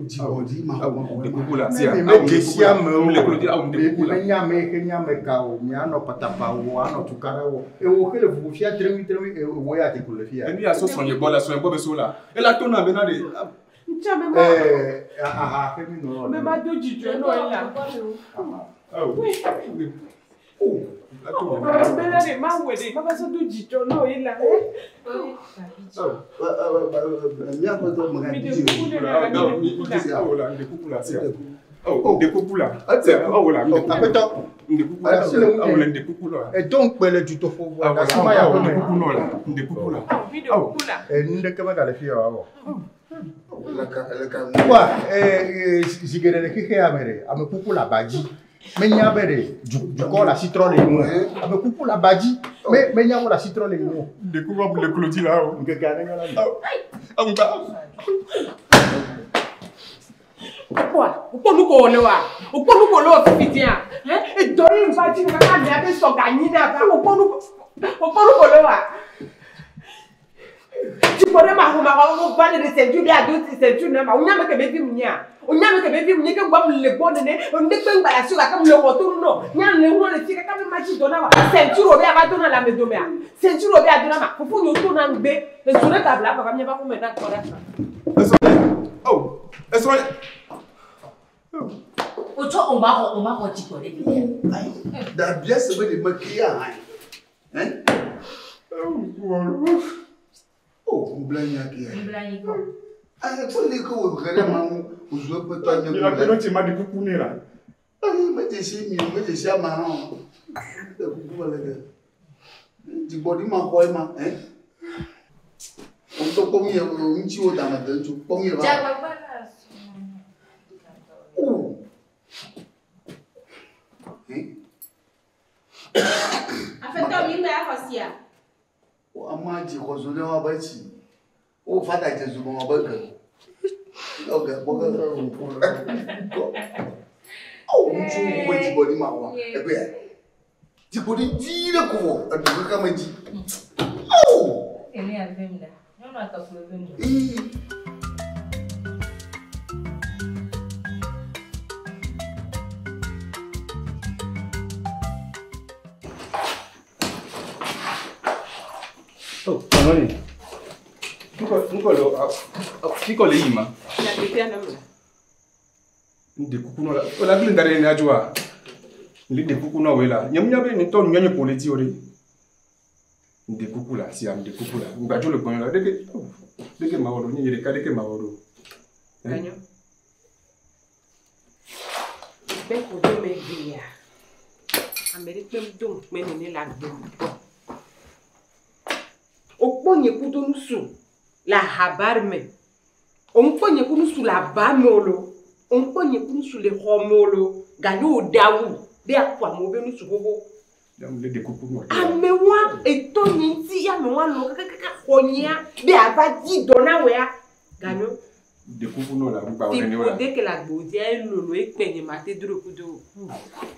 Jibodi ma de kukula sia. Me gesia me le kulu di au de kukula. Me nyame ka o mi ano patapa o ano tukara o. E o kele fu fia tremi e o ya te kule fia. Eni aso sonye bola so en bobe so la. E la tona be na de. Femi no. Me ma do jijo no ela. Oh. Bela de ma wede, ma so do jijo no ela. Mia ko to mo ga di. De kukula sia. Oh, de kukula. Oh là, apeto de kukula. Oh là, de kukula. Et donc pele du to fo voilà. sima ya ko de kukula là, de kukula. E nde kama ga le fia wa. La Wa zigere le kike amere, ame kukula baji. Me nya bere du ko la citron le mo. Ame kukula baji. Me nya ko la citron le mo. De kukula pour le clôture là. Nke ga ne ngala. Ah, Quoi? O ponu ko le wa. O ponu ko lo fitia. E dori nfa ti ka ka na be so ganyi na ba. O ponu ko le wa. Tu pourrais m'arrêter ba de ceinture bi ado ceinture na ma. O nya me ke be fi munya. O nya me ke be fi munya ke gba le bon ne. O ne pe ngba la sur la comme le retour no. Nya le ro le ti ka be ma ti dona wa. Ceinture o be aba dona la me do me a. Ceinture o be adona ma. Fo nyo to na ngbe. E sure ka bla ba me ba ko me na ko da. Oh, est-ce que Ocho on va dire da bien se de maquiller hein oh blanya ki blanya ko ah faut les ko vraiment on joue pas toi il a besoin de ma de couper là ah mais je sais ma non de couper là du body ma ko ma hein on to combien on ti o dans la tête tu combien va oh afeta mi me akosia o amaji ko zo le wa ba chi o fada je zo mo ba ga o ga bo ga o ju mo ji body ma wa e be ti body ti le ko adu ka ma ji oh ele avemda não na ka problem oh, nani? Niko le yima. Na tetea na mla. Ndi kukuno la. Ola bile ndare ni ajwa. Ndi de kukuno wela. Nyamnya be ni to nyanye politi ore. Ndi kukula si am ndi kukula. Ngajo le kono la deke maworo ni yere ka deke maworo. Ganyo. Be ko do me dia. Amerika dum me ni la dum. okponye kudo nusu la habarme onponye kunusu la bamolo onponye kunusu le homolo gano dawu be akwa mo be nusu bobo le découpe moi amewa etonyi ti ya mewa lo kaka honya be abadi dona wea gano découpe non la ba ti woni po wala de que la gbodia lolo epenye mate duro kudo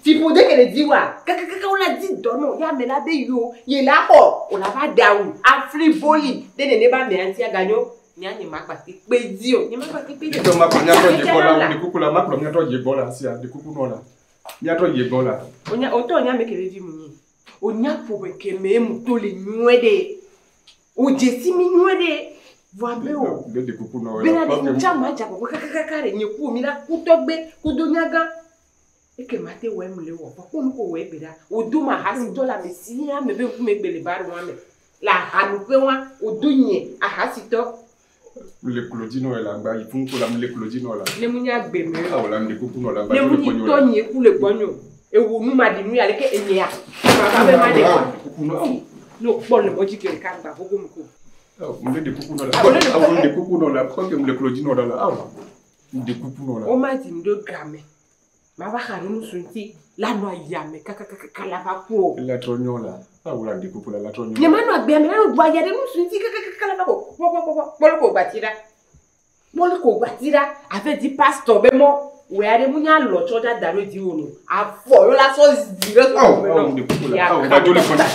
ti po de que le diwa kaka ola di dono ya me la be yo ye la ho o la ba dawu afri boli de ne ba me anti gano nyani makpati pedio ni makpati pedio to ma ko nya to je bola découpe la ma ko nya to je bola si a découpe non la nya to je bola onya oto nya me ke vi mu onya po be ke me mu to le nwede o je si mi nwede Vambe o. De coupe non Bena de chama ja ko kakakare nyeku mi la kutogbe kudonyaga. Eke mate we mu le wo. Ko nu ko we beda. Oduma hasi to la mesia me be ku me gbele bar wa me. La hanu pe wa odunye ahasi to. Le clodino la gba ifun ko la le clodino la. Le munya gbe me. Ah wala de coupe non la ba le to le munyi to nye ku le gbonyo. Ewu nu ma di nu ya le ke enya. Ma be ma de wa. No bon le moji ke ka gba gogo mu ko. Le découpe non la. Ah le coupe non la parce que le clodino la ah de coupe non la. O ma di ndo game. Ma ba khanu sunti la no yame kaka la ba ko. La trognon la. Ah wala de coupe la trognon. Ni ma no agbe me la no gba ya de nu sunti kaka la ba ko. Bolo ko batira. Bolo ko batira ave di pastor be mo we are munya lo choja daro di onu. Afo yo la so zero to. Ah de coupe la. Ah ba jole fona.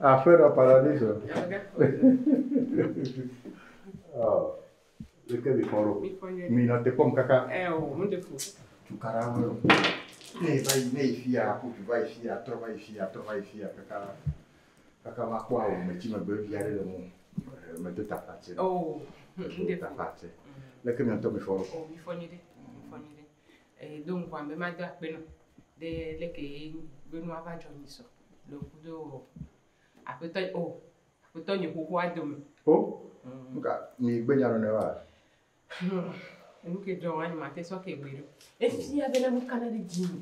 Afuera paradiso. Oh, le que mi foro. Mi no te pom kaka. Onde fu. Tu caramba. Nei fia, tu vai fia, trova fia, kaka. Kaka ma kwa o me tima be via le mo. Me te ta face. Oh, onde ta face. Le que mi to mi foro. Oh, mi fonide. Donc wa me ma da pe no. De le que benu ava joni so. Le kudo apeto nye kuku adome. Oh? Nka mi gbenya no ne wa. Nke jo wani mate so ke gbero. Efi ya bena mu kana de dinu.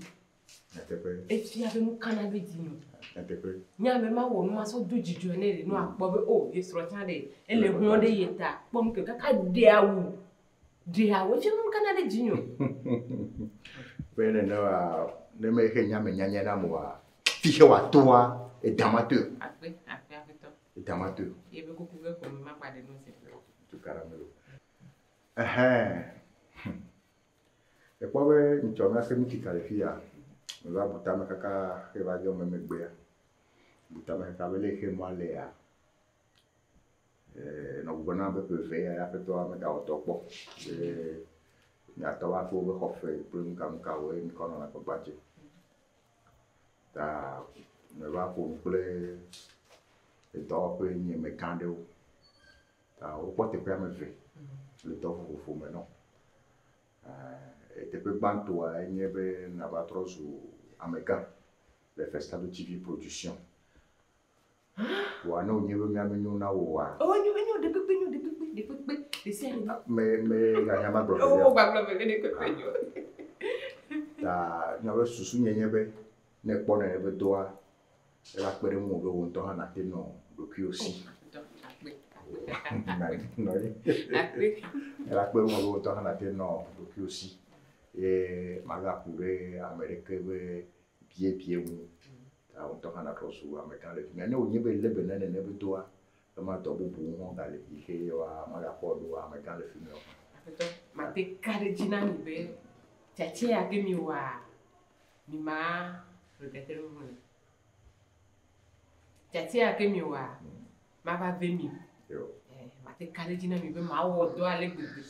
Natepe. Efi ya be mu kana be dinu. Natepe. Nya me ma wo ma so dojijo ne de no akpo be o ye sro tan de ele hu de yeta. Pom ke kaka de awu. De awu fi mu kana de dinu. Bene no ne me he nya me nya na mo wa. Fiche wa toa et d'amateur. Après to. Et d'amateur. Ye be kuku be ko me ma pade no se. Tu caramelo. E kwa we nchoma ke miki kalifia. Me va butama kaka ke va yo me megbe. Butama kaka bele ke male ya. No gona be pe fe ya pe to me ka otokpo. Ya to wa fo be hofe prim kam ka we ni kono na baje. Ta me va pour ple e do pe ni me kande o ta o pote pe me fe le do fo me no e te pe bantu a ni be na ba trozu ameka le festival de TV production wa no ni be mi amenu na wo wa Oh nyu de pepe de se me ga nyama bro oh ba bla be de pepe nyu ta na be susu nyenye be ne kpo na be doa e la pere mo be won to ha na te no do ki osi no e la pere mo be won to ha na te no do ki osi e maga pure america be pie mu ta won to ha na krosu america le mi ne onye be le be ne be doa e ma to bu bu ho ga le ihe wa maga ko do america le film ma te carigina mi be tete ya ke mi wa mi ma regretter mo tete ya ke mi wa ma va ve mi ma te carigina mi be ma wo do ale gbegbe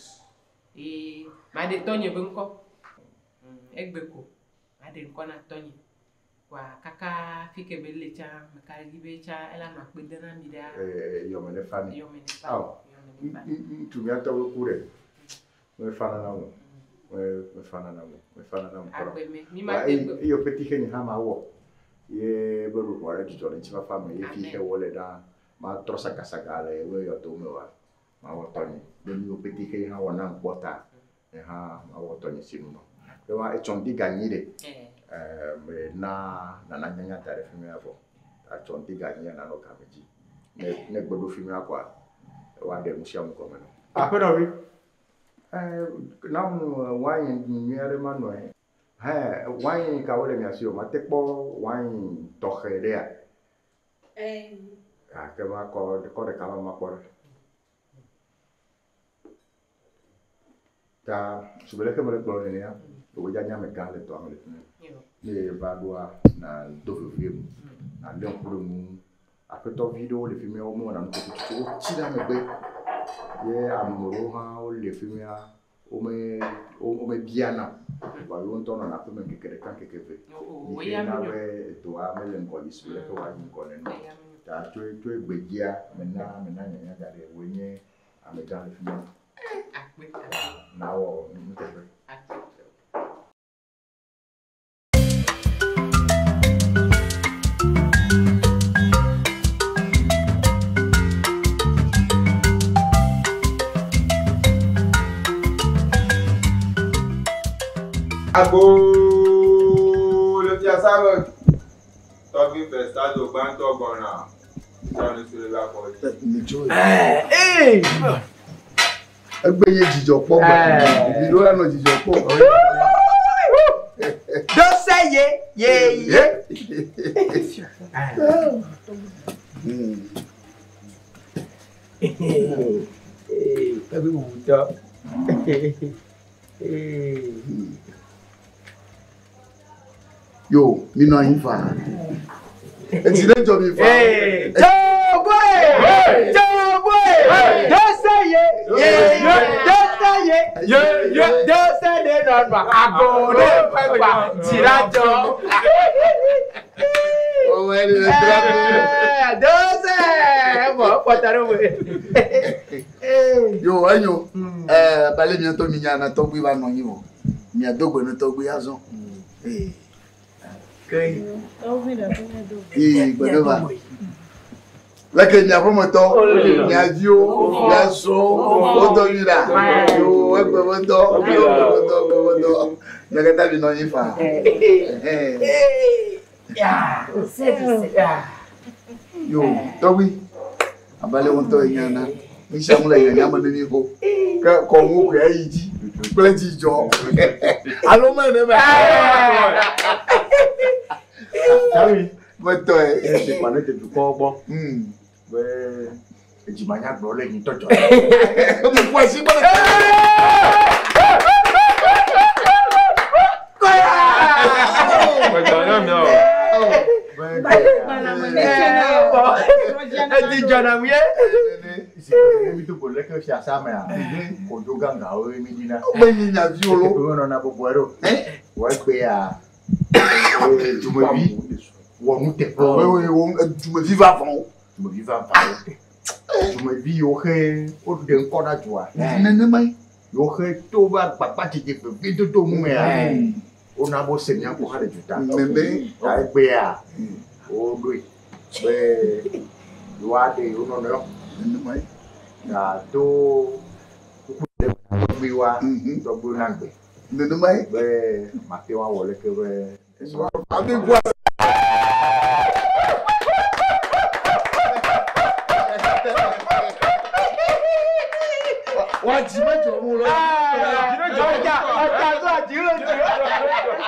ma de tonye be nko egbeko ade nkona tonyi wa kaka fike belecha makali becha ela makbedana mida yo me ne fani yo me ne fani tu mi ata we kure me fana na mo me fana na mo agbe me mi ma tembo yo petit que ni ha ma wo ye beru wala ti tole nchima fama ye fi he wole da ma trosa kasagale we yo to me wa ma wo toni de mi petit que ha wona bota ha ma wo toni sinu e wa e chondi gagnire me na nyanya tare fi me afo a chondi gagnire na no kameji ne gbodo fi me akwa wa de musia mu komeno apero wi na wine ni ale manoe wine ka wole mi asio ma tekpo wine togerea que ma ko de kala ma ko ta subele ke me le plone ya o ya nya me gale to amele ni ba doa na do film na le ko mu apeto video le film o mo na ko tu ti da me be ye amoro ha o le film ya o me biana wa yo ntono na film ke kere kan ke ve ni na we to a me le ko display ko wa ni ko le no ta to egbegia me na nya gare we nye amega le film na o ni te ve Agbo le tia sabe. Tobi festa do banto gona. Tani sure la ko. Egbe ye jijo po gba. Ibi lo na jijo po. Do say ye. Tabi wuta. Yo, mi no yin fa. Eti le jo mi fa. Don't say don't say they not ma ago de pa tirajo. Oh my God. Don't say mo potaro we. Yo, anyo. Bale mi to mi nya na to gbe ba no yin o. Mi adogbe no to gbe azon. Okay. Gbadova. Lake ni apomoto, ni adio, ya so, o do yira. Yo, egbe moto. Nakata bi no yin fa. Yeah. Yo, tobi. Abale won to yan na. Mi shamula yan ya mo ni ko. Ko mu ko ayi ji. Plenty jo. Alo me ne ba. Sabi Moto e. se pano te ko gbo we ejimanya gbo le yin tojo Mo po si mo. Edi jana mi mi to bole ke si asame a ko jo ganga o mi dina O me ni nya vi olo. o no na boboero wa pe a tumobi wo mu te po Oui, tu me vivas avant. tumobi va pa tumobi o he o de nko na joa Nene mai. yo he to ba papa ti je pe to mu ya o na bo se nya ko ha de juta Meme. ta pe a o do be wa de o no no Nene mai. na to ku de bi wa to bu na gbe Nene mai. be ma ke wa wole ke be Abi bo. Wa ji ma jo mu lo.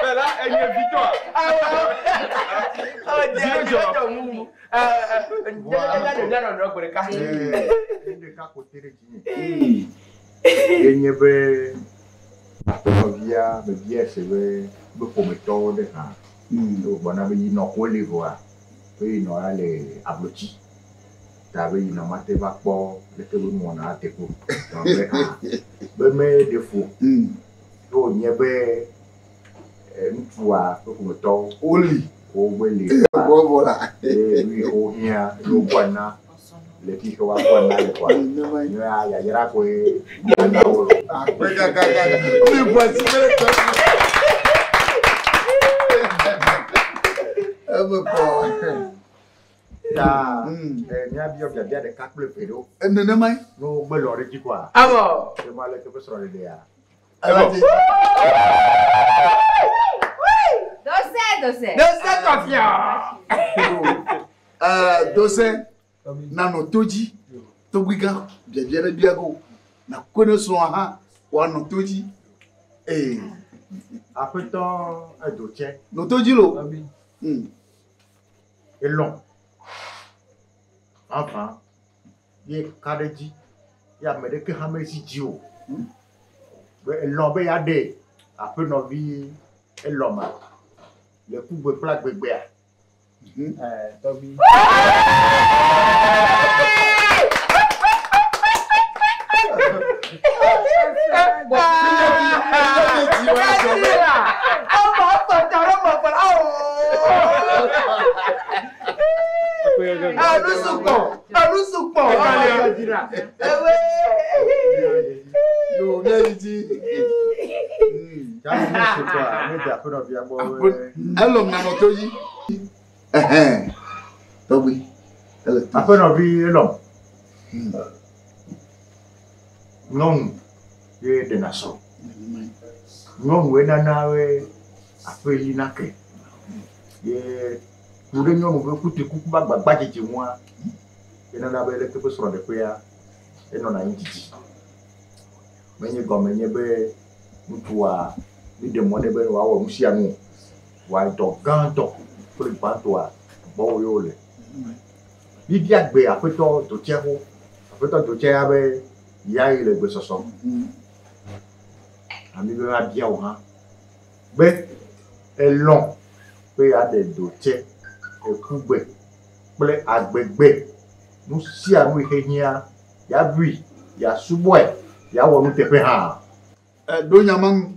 Bella e mie victoire. ka ko tere ji yenye be atovia be biese be ko me to de ha o bona be no ko le voa be no ale ablochi ta be no mate ba po le ke mo na te ko be me defo do nye be Mtua, Kumoto, Only. O Willie, Voilà. we owe here, no one. Le fijo va con la cual. Ya era pues. Ya, ni había ya de calcul pero. Nene mai? No bello de quoi. Ah bon. C'est mal que sur le dia. Dossier confiant. Dossier. Nano toji. Tobiga. Bien biago. Na connaissons ha. Wano toji. Eh. Après temps, un dossier. No toji lo. Et long. Enfin, il est carré-dit. Il y a des gens qui ont dit l'homme est adé. Après nos vies, et l'homme. Le coup de plaque bébé. Toby. Alors, nano toji. Tobi. Après nos vies, l'homme. Non, il est de Nassau. Non, oui, nanawe. Après, il n'a que. Nous devons nous écouter couper de moi. Et nous avons les quelques sur le péa. Et nous avons dit. Mais il y a comme il y a nous toi, nous demandons de voir où nous sommes. Why to ganto pour le pantois. Bon, yo le. Il y a que après toi, tu tiens où? Après toi, tu tiens avec. Il y a eu les besoins. Ami me va bien ou hein. Mais est long. Il y a des dossiers. Et coupé. Blé à bébé. Nous si à nous il y a bruit, il y a sous-bois, il y a où nous te fait ha. Donyamang.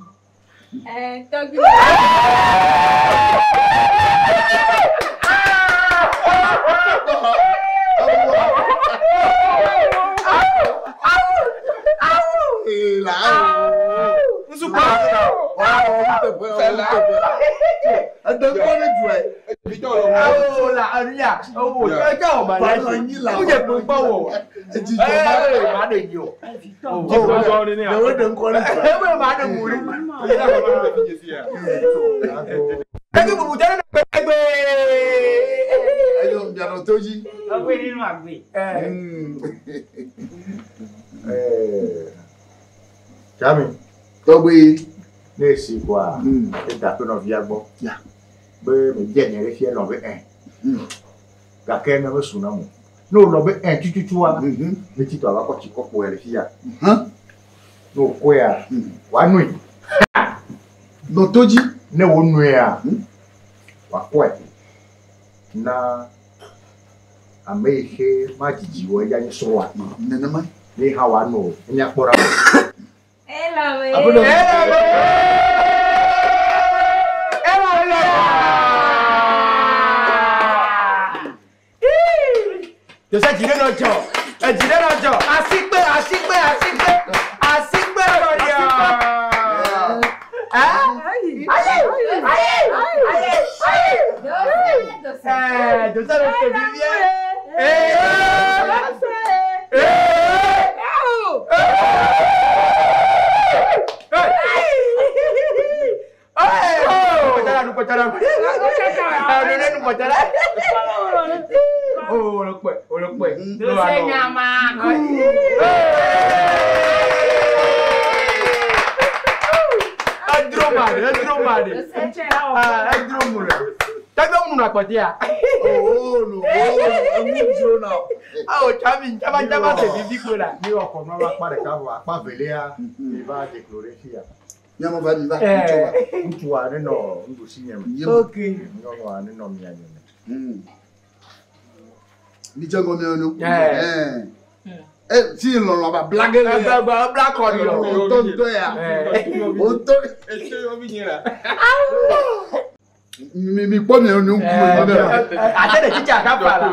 Togi. Jami, Tobi. nesse quoi, et d'après nos viables, mais bien les filles l'ont un. Quelqu'un me souvient. Nous l'avons un tu vois, mais tu dois avoir tu pour les filles. Nous quoi, wa nuit. No toji, ne wo nuit a. Wa quoi. Na ameke majiji wo ya ni so wa. nene mai. Ni hawa no, ni akpora. Hello, Je sais qu'il est notre job. Il est notre job. Asik be. Oh, le quoi. Si l'on va blaguer là. Blague on On tonto ya. On tonto. Mi pone on un coup. Attends, tu as qu'à faire.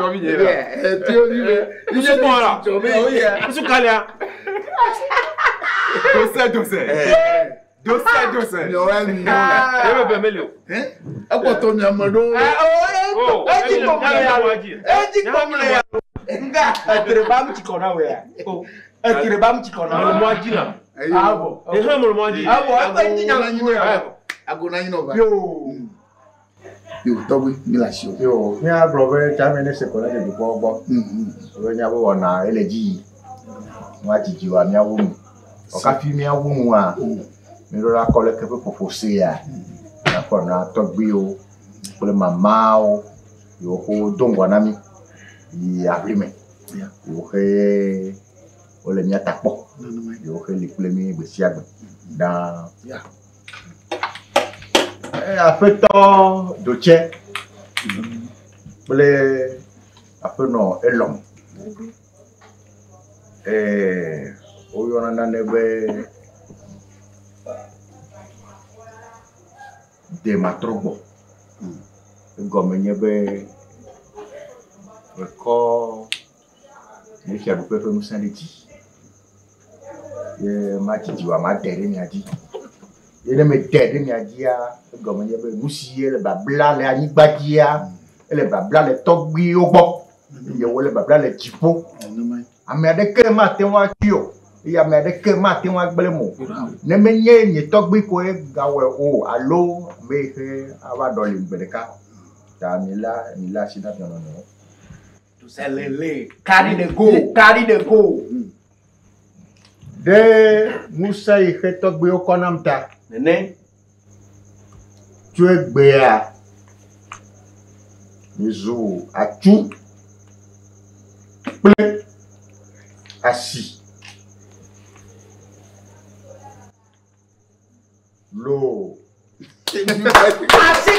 Tu olive. Il est bon là. Il se calme. Dossier. Noël non. Hein? À quoi ton yamado? Nga atreba mchikona we. Atreba mchikona. Mwajina. Abo. Ehamo mwajina. Abo akwinyinya ngwe. Agona inova. Yo, tobi milasio. Yo, mi a brother jamene se kona de bobo. We nya bo na eleji. Wa jiji wa mi awu. O ka fi mi awu wa. Mi ro la kole ke po fose ya. Na kona togbi o. Pole mama o. Yo ko dongwa na mi. Il a pris mais il aurait mis à ta porte il aurait les premiers bestiaires dans a fait tant de tchè les a fait non et l'homme et où on en a nebe des matrobo comme nebe Quand les filles ont fait nous sentir, ma petite voix m'a terre m'a dit, il me terre m'a dit comme il y avait moussi le babla le anibadia le babla le togbi au bop, il y a le babla le tipo, a me de que matin wa tio, il y a me de que matin wa blemo, ne me nye ni togbi ko e gawe o allo me he ava doli mbedeka, ta mila sina non. C'est lele, carry the go. De Moussa y fait togbi o konamta. Nene. Tu es béa. Mizu a tout. Plein. Assis. L'eau. Assis.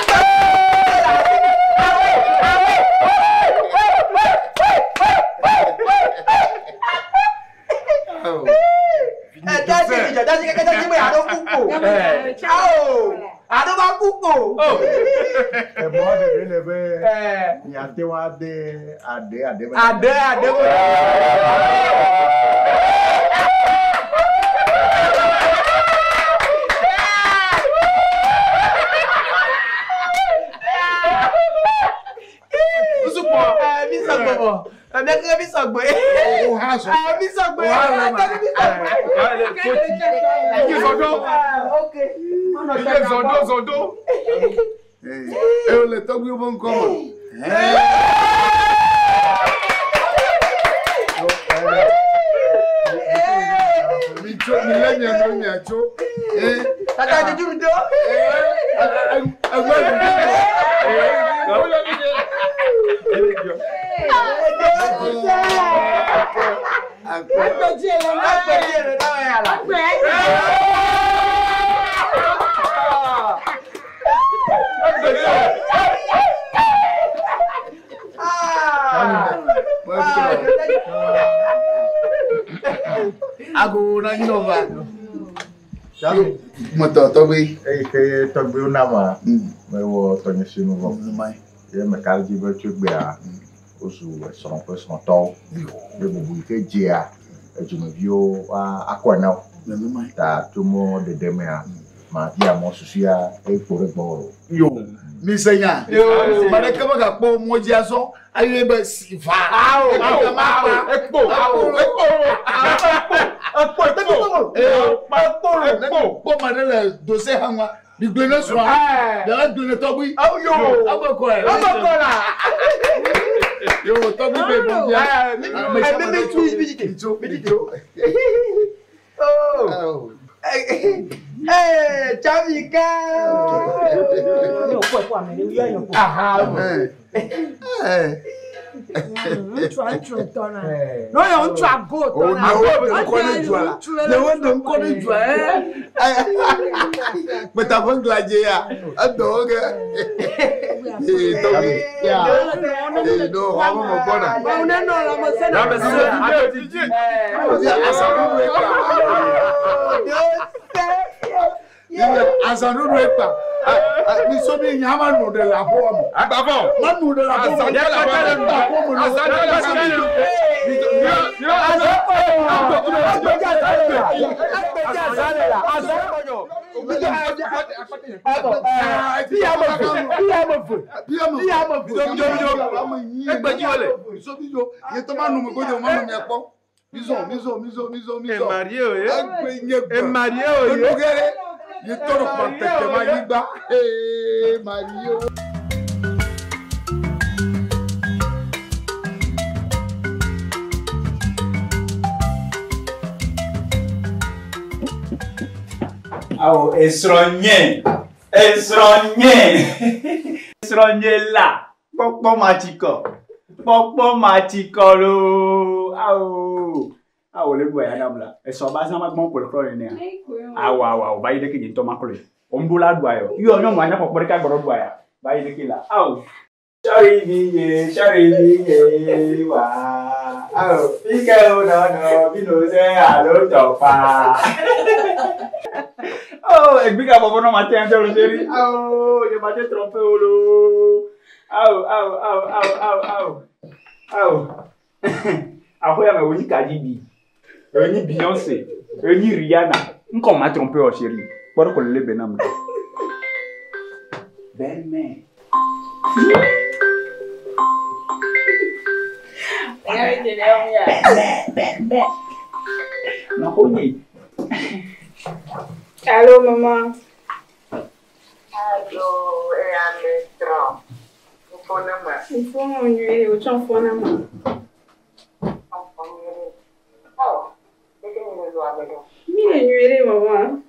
Zondo. Le togbi au bon comment? Agora inova. Moto togbi. Que togbi o nama. Me wo tonye sinu vo. Ye me kalji be tugbe a. Osu son pe son to. De bubu ke jia. Ejumevio akwana. Ta tumo de demea. Ma via mo susia e pore gboro. Yo, mi senya. Mane kama ga po moji aso, aye be sifa. Po mane le dossier hanwa. Bi glene so. Da glene togbi. Yo, aboko e. Yo, togbi be bon dia. Me tu bidito. Oh. Hey, Jamika! Ntwa tona. No ya ntwa go tona. Le wonder nkone jwa But I won't glad ya. A dog. No, I'm a bona. As a new rapper, we saw me Yaman no de la home. Manu de la You thought about the Hey, Mario. Oh, esronye la. Pokpo matiko lo. Awo le gbo ya damla. Eso ba san ma gbon po lo ni. Awo ba yide ke to makole. Ombula do ayo. Yo no ma na pokpo ka gboro do aya. Ba yide ke la. Awo. Sorry biye wa. Awo, ike o no bi no se alo to pa. Oh, e biga bobo no ma te ante lo seri. Oh, je ma te trompe o lo. Awo. Ahoya me woni Kadibi. Eni Beyoncé, eni Rihanna. Nko ma tromper o chéri. Bora ko le benam. Ben. Na honi. Allô maman. Allô, Amestro. Mfumo nywele uchamfona mama. Mimi nywele mama.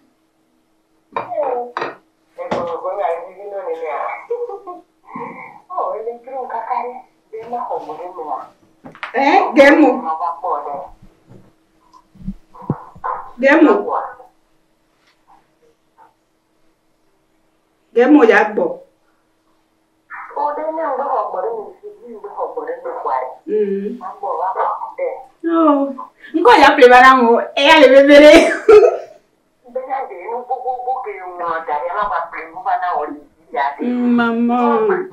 Gemo yagbo. Oh, nko ya prepara mo ya le bebere. Maman.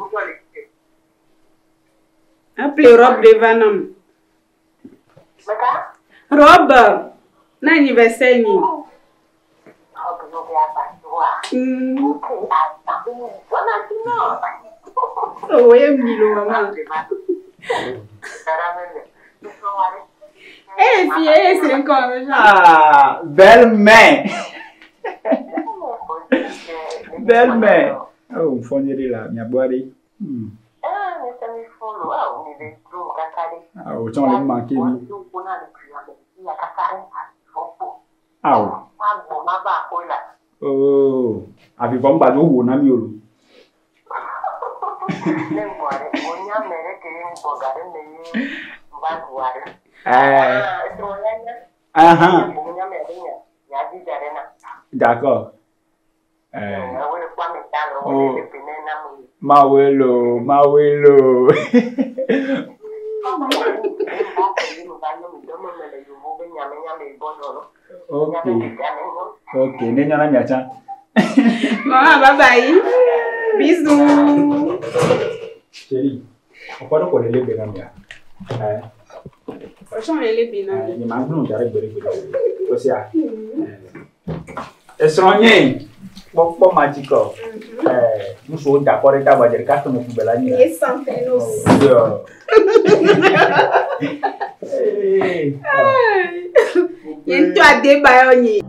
Appelez robe de Vanam. Robe. Na anniversaire ni. Oh, ouais, Milo, maman. Eh, fille, c'est encore Ah, belle-mère. Belle-mère. Oh, foneri là, mia boire. Ah, autant le manquer ni. Ah. Oh, abi bomba no wo na mi olu. D'accord. Oh. Mawelo. Ok, nenya na miacha. Maman, bye bye. Bisous. Chérie, on peut encore les benam ya. Franchement, les benam. Ni ma ngunu dare gbere. Osia. Esronye. Pokpo magico. Muso da kore ta ba jeri kasto mo kubela ni. Yes, something else. Yento ade ba oni.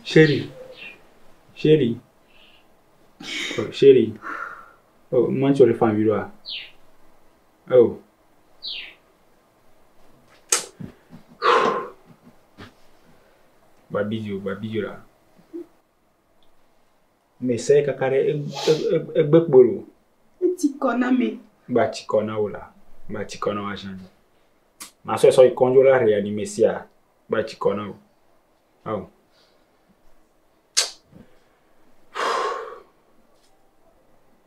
Chérie. Oh, chérie. Oh, moi tu as les familles là. Oh. Babidjo là. Mais c'est kakare ekbekbolo. Tikona me. Ba tikona ola. Ba tikona wa jani. Ma so ikonjo la réanimer sia. Ba tikona o. Oh.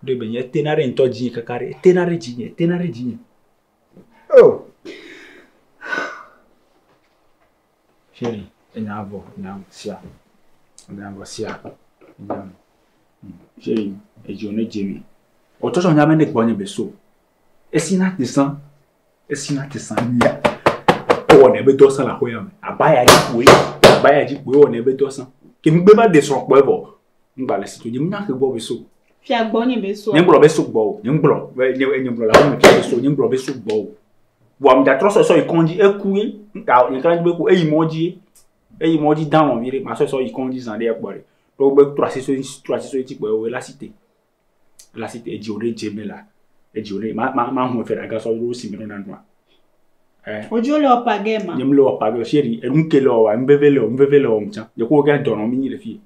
De benye tenare ntoji kakare tenare jinye. Oh. Chérie, nyavo sia. Chérie, et journée Jimmy. Otoso nyame nek bonye beso. Esina tesan nia. O ne be dosan la hoya me. Abaya ji kuwe o ne be dosan. Ke mgbe ba desro po ebo. Ngba le situ nyim na ke bo beso. Fi agbonye beso. Nyembro beso gbo. Nyembro la mo ke beso, nyembro beso gbo. Bo am da troso so ikonji ekuye. Nka nkan be ku eyi moji dan on vire ma so ikonji zande e pore. To be 300 ti po la cité ejore jemela ejore ma hu fe daga so ro si mi na nwa ojo le opagema nyem le opage chérie enunke le wa mbevele o mcha je ko ga dono mi ni le fie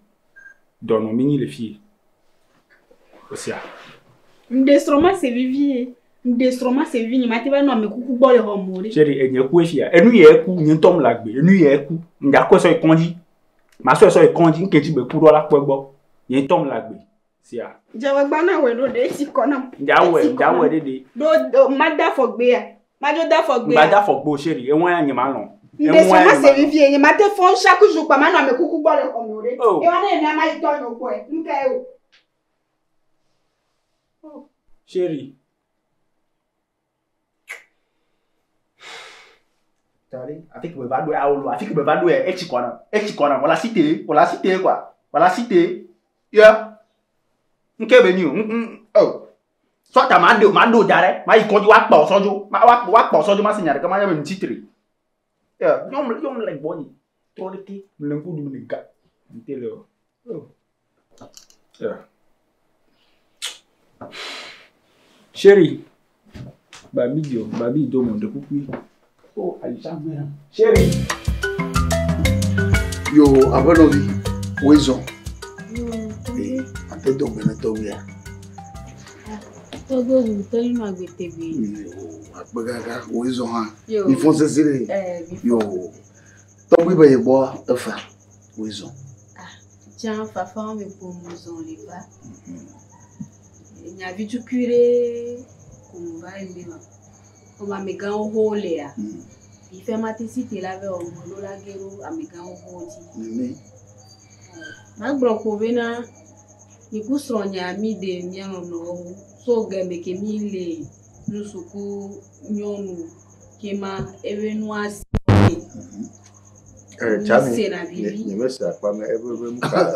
osia ndestroma se vivi mati ba no me kuku bo le ho mori chérie enye ku efia enu ye ku nyentom lagbe enu ye ku nda ko so ikonji ma so ikonji nkeji be ku ro la pegbo nyentom lagbe sia Jawagbana we no de tikona. Jawe de. Do mada for gbe ya. Majo da for gbe. Mada for gbo chérie, enwon anyima lon. Enwon se vivi enyi mate fon chaque jour pa ma no me kuku gbo le ko mi ore. E wa na emi ama ito yo ko e. Nka e o. Chérie. Tari, afiki be va do aolo, afiki be va do e chikona. Wala cité quoi. Wala cité. Yeah. Nke be ni o. Oh. So ta ma do jare, ma ikonji wa pa osojo. Wa pa osojo ma sinyare ka ma ya me ntitiri. Yeah, yom like boni. Toliki, mlengu du mnika. Ntelo. Oh. Yeah. Chérie. Babi do mon de coucou. Oh, Alisa mera. Chérie. Yo, abanovi. Wezo. Ante do bene to ya. Todo o tani no agbetebe. Agbaga wezo ha. Il faut se sire. Yo. To bi baye bo efa. Wezo. Tiens, fafa me pour nous en les pas. Il y a vu du curé comme va aimer. On va me gan hole ya. Il fait matisite la ve o mo la gero amigan hodi. Ma broko vena ni kusronya mi de miano no so gembe ke mi le nusuku nyonu kema evenu asi. Chami, nimesa kwa me ebe muka.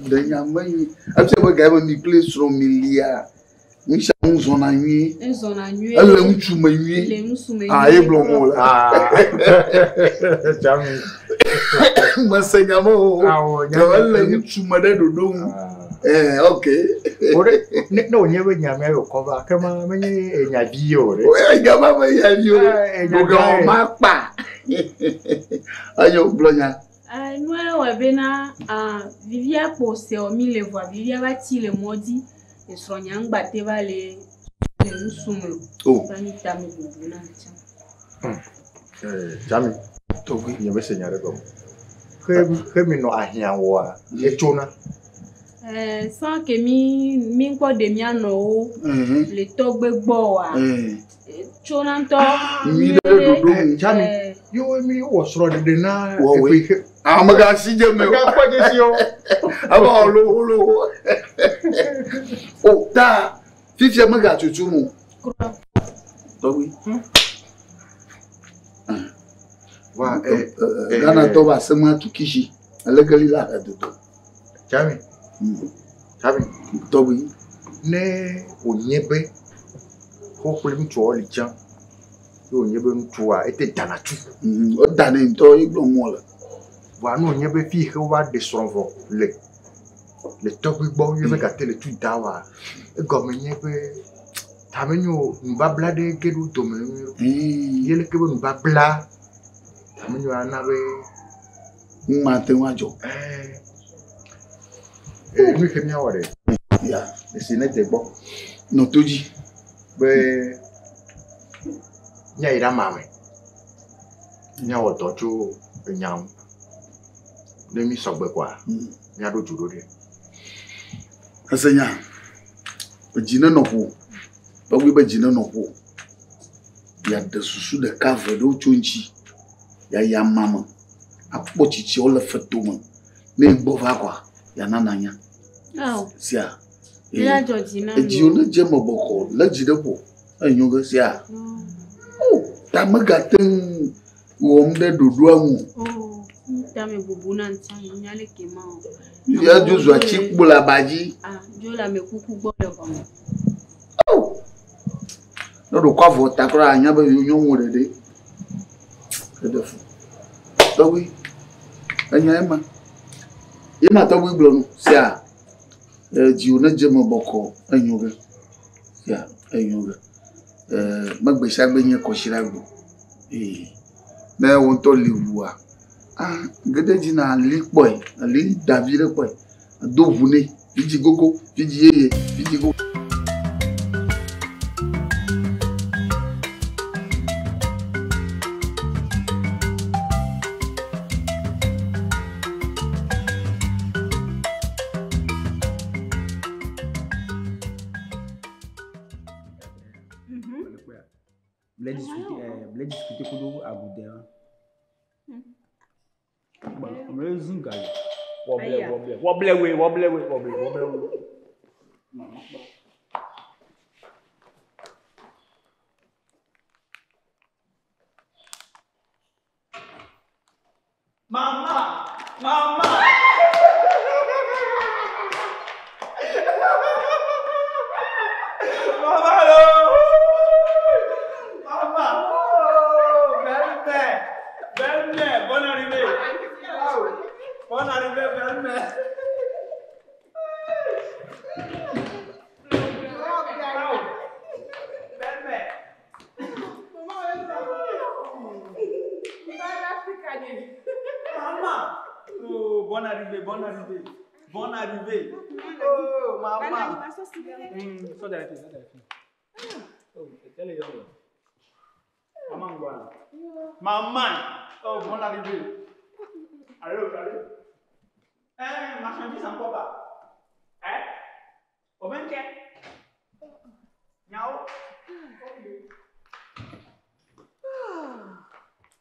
De nyamani. Apse bo ga mi place from milia. Nisha zona nui. Elle mtu manui. Ah, e blongo la. Chami. Masengamo. Elle mtu madado do. Okay. Ore, no nyewe nyame yo cover kama menye enyabio ore. Oya gama me yabio. Doga mapa. Ayo blonya. Nous on bena Vivia posé au mille voix Vivia bati le modi et soignant batté valé nous sommes. Oh. Pani tami bubuna Chami, to bi nyewe senyare go. Kemi no ahia wo a echona. Sans que mi quoi de miano le togbe gbo wa. Chonanto mi do Chami. Yo mi wo soro de na amaga sije me ga kwaje si o aba lo o ta fifi amaga tutu mu to wi wa gana to ba sama tukishi alagali la do Chami to wi ne onyebe ko kulim to li chan yo nyebe ntu a ete danatu o dane to igbo mo la Voilà, nous, on y avait fait de son vent. Le top, bon, il y avait gâté le tout d'awa. Et comme il y avait. Tamenyo, nous va blader que nous tomons. Il y a le que nous va bla. Tamenyo, on avait. Matematico. Nous, qui m'y a oué. Ya. Mais c'est net de bon. Non, tout dit. Mais. Il y a une maman. Il y a un torture. Il y a un. Demi sobe quoi. Il y a d'autres jours. Asenya. Bajina no ho. Ba wi bajina no ho. Ya da susu da kafa do chonchi. Ya mama. Apo chichi o le fetoma. Ne gbo fa kwa. Ya nananya. Oh. Sia. La Georgina. E ji ona je maboko, la ji da po. Anyo ga sia. Oh, ta magaten wo mde dodo amu. Oh. Ta me bubuna ntani nyale kema. Ya jozu achi kpola baji. Ah, jo la me kuku gbo le ko mo. Oh. No do kwa vo takra anya ba yonyo nwode. Edefu. Towi. Anya ema. Yema towi glo no sia. Ji ona je maboko anyo ga. Ya, anyo ga. Magbesa gbe yen ko shiragbo. Na won to liwua. Ah, gede ji na ali boy, ali davire boy. Do vune, fiji gogo, fiji yeye, fiji go. Blé discuter pour Abuja. Blé zunga. Wobble. Mama. Bonne arrivée, belle-mère. Maman. Oh, bonne arrivée. Oh, maman. So that Oh, tell you. Maman, voilà. Maman. Oh, bonne arrivée. Allô. Marchandise encore bas. Au 24. Miaou.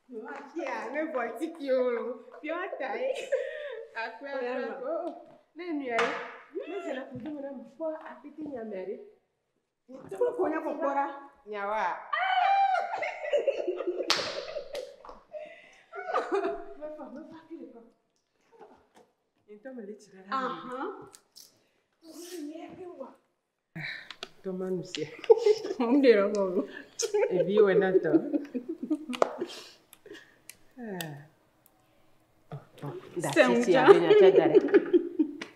Ne voici qui est Piota, après, les nuits, c'est la coupe de madame pour appeler Niameri. Tu peux connaître pourquoi? Niawa. Então, ele tira lá. Toma no céu. Vamos ver agora. E viu o Natal. Dá-se a bem até dar.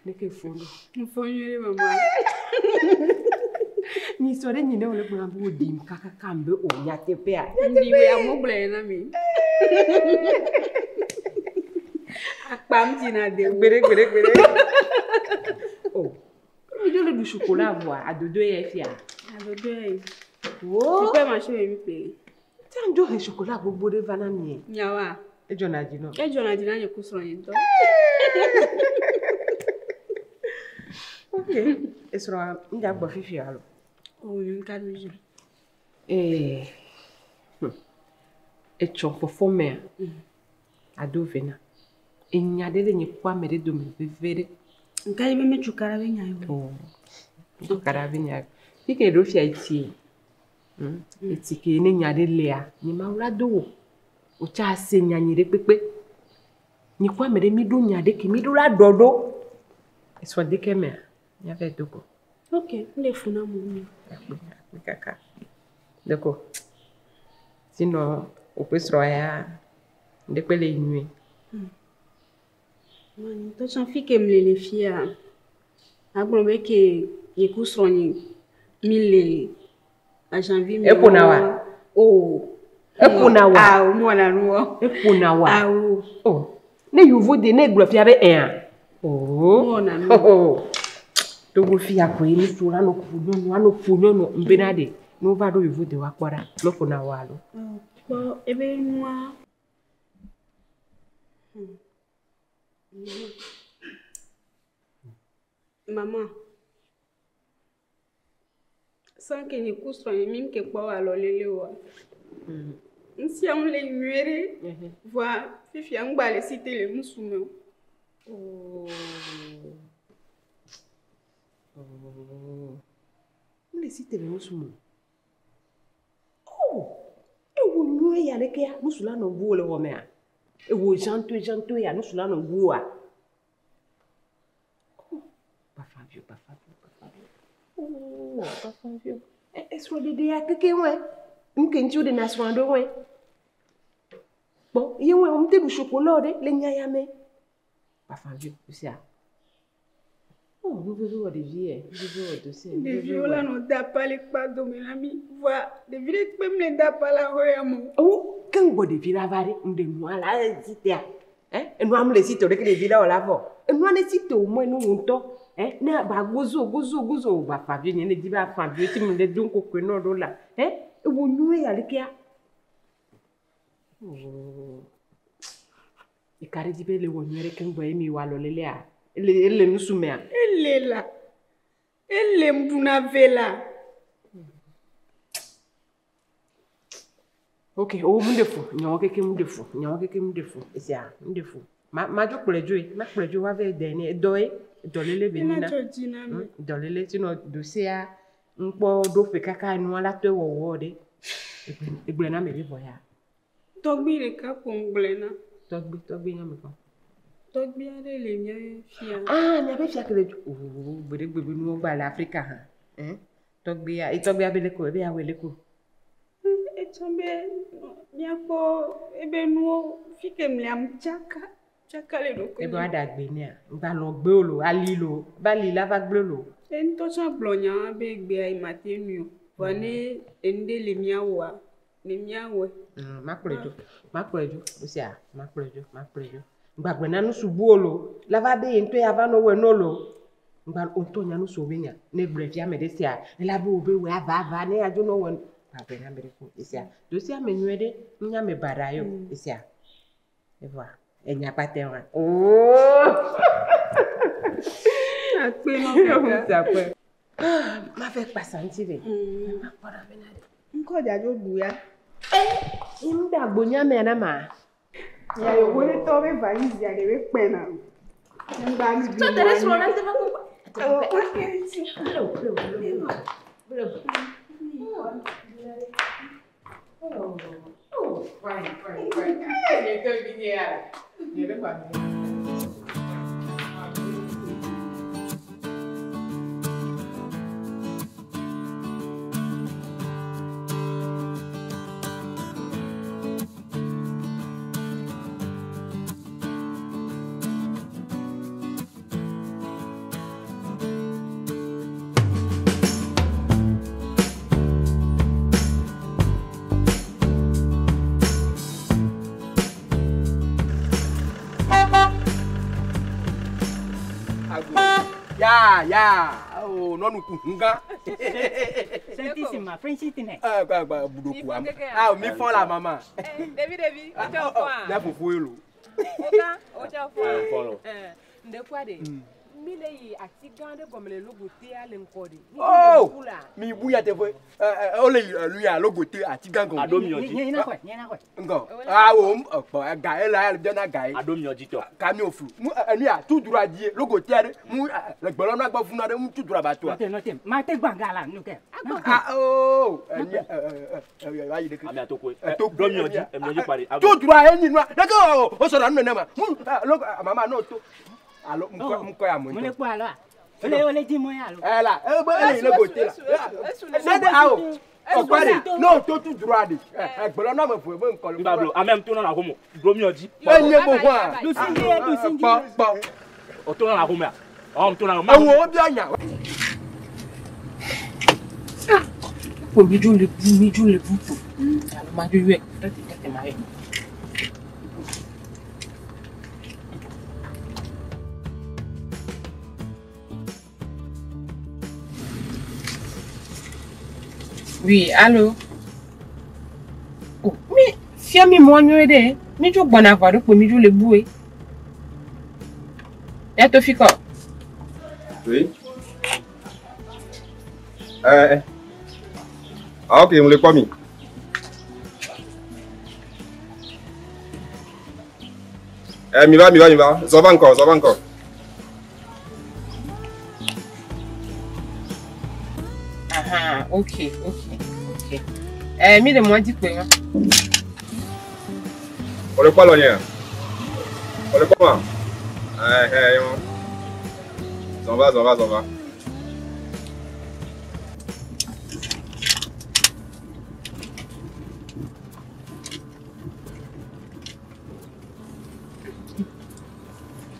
Ne que fundo. Não foi ele, mamãe. Ni sore ni ne ole bua bu dim kaka kambe o nya tepea. Ndi we amoble na mi. Akpam tina de. Gbere. Oh. Mi do le du chocolat voir à dodo e fia. À dodo e. Oh. Tu peux marcher mi pe. Tiens do le chocolat bobo de vanami. Nyawa. E Jonadino. E Jonadino nye kusro yento. Ok. E sera nda gbo fifi alo. Oh, yun kanuji. E chompo fome. Ado vena. E nyadele nye kwa mere do me vevere. Nkai me chukara be nyayo. Oh. Chukara be nyayo. Fike do fia iti. Iti ke ne nyadele a. Ni maula do. O cha se nyanyire pepe. Ni kwa mere mi do nyade ke mi do la dodo. E so de ke me. Nya ve doko. Ok, le funa mu. Kaka. Doko. Sinon, o peut se roya de pele nuit. Toi, tu as fait que les filles, aglobe que les cours sont 1000 à janvier. Et pour nawa. Oh. Et pour nawa. Ah, moi la noix. Et pour nawa. Ah oh. Ne yuvo de ne glofi avec un. Oh. Oh. Donc fille a quoi ni sura no funo no mbenade. No va do yuvo de wakora. Lo pour nawa lo. Bon, eh ben moi. Maman, sans que nous couchions, même que quoi alors les lois. Si on les muere, voir Fifi en bas les citer les musulmans. Oh. On les citer les musulmans. Oh. Et vous nous y allez que nous cela non vous le romain. Et vous janto ya nous cela non vous a. Pas Fabio. Oh, pas Fabio. Est-ce que des à que ouais. Nous qu'un de nation de ouais. Bon, il y a un petit chocolat de les nyayame. Pas Fabio, c'est ça. Oh, nous devons des vieux, des vieux là non t'a pas les pas de mes amis. Voilà, des vieux même les t'a pas la royaume. Oh, quand vous des vieux avare, nous de moi là, c'était hein, et nous am les sites avec les vieux là au lavo. Et nous les sites au moins nous montons. Eh, na ba gozo ba Fabio ni ne diba Fabio ti me don ko ko no do la. Eh, e wo nu ya le kia. Oh. E kare dibe le wo nu re kan boy mi wa lo lele a. Ele nu sume a. Elle là. Elle mbuna vela. OK, o mu defu, nyawo keke mu defu. Esia, mu defu. Ma jo plejo wa ve deni doe dolele benina. Dolele tino dosia npo do fe kaka nu ala to wo de. Egbena me bi boya. Togbi le ka ko ngbena. Togbi nya me ko. Togbi ale le mia fia. Ah, mia be fia kele. Oh, gbede nu gba la Africa ha. Togbi abele ko be awele ko. Etombe miako ebe nu fike mliam chaka le do ko. Ebe ada gbe ni a. Ba lo gbe olo, ali lo, ba li la va gbe lo. En to so blonya be gbe ai matenu. Vane ende le miawa. Le miawe. Ma plejo. Osia, ma plejo. Gbagbe na nu subu olo. La va be ento ya va no we no lo. Ngba onto nya nu so benya. Ne gbe fia me de sia. La bo be we ava ne ajo no we. Après na mbere ko isia. Dosia menuede nya me barayo isia. Et voilà. Et n'y a pas terrain. Oh! Ma fait pas sentir. Ma pas ramener. Nko jajo buya. Imda bonya me na ma. Ya yo wole to be valise ya de be pena. Ngba mi bi. Tu te laisses Roland te va Oh, fine. You can be here. You're the Ya. Oh, non kunga. Santissima, Francine. Ba budoku am. Ah, mi fon la maman. David, o cha fo a. Na fufu elo. O cha fo a. Follow. Nde kwade. Mi le yi atigande gomele logote ale nkodi. Oh! Mi buya te fo. Ole lui a logote atigango. Adomioji. Nyena kwa. Ngo. Ah o ga ela dena ga. Adomioji to. Kami ofu. Mu enu a tout droit die logote are mu le gbolo na gba funu na mu tout droit ba to. No tem. Ma te gbangala nuke. Ah oh! Enu ayi de. Ami atoko. Adomioji pare. Tout droit eni no. Dago o so na nne ma. Mu mama no to. Alo mko ya monto. Mune kwa ala. Ole di mo ya lo. Ela, ele logote la. Nede awo. Non, tout droit. Bolona me faut même coller. Mbablo, a même tourner la romo. Dromio dit. Enye bo kwa. Bon. O tourner la romo. On tourner la romo. Awo bien nya. Pour bijou le bout. Ma dué. T'es marié. Oui, allô. Oh, mais fiami moi mieux aider. Mais tu bonne avoir de pour mijou le boué. Et toi fiko. Oui. Ah ok, on l'a pas mis. Mi va. Ça va encore. Ah, ok. Mi de moi dit quoi? On le pas l'oignon. On le pas. Ça va.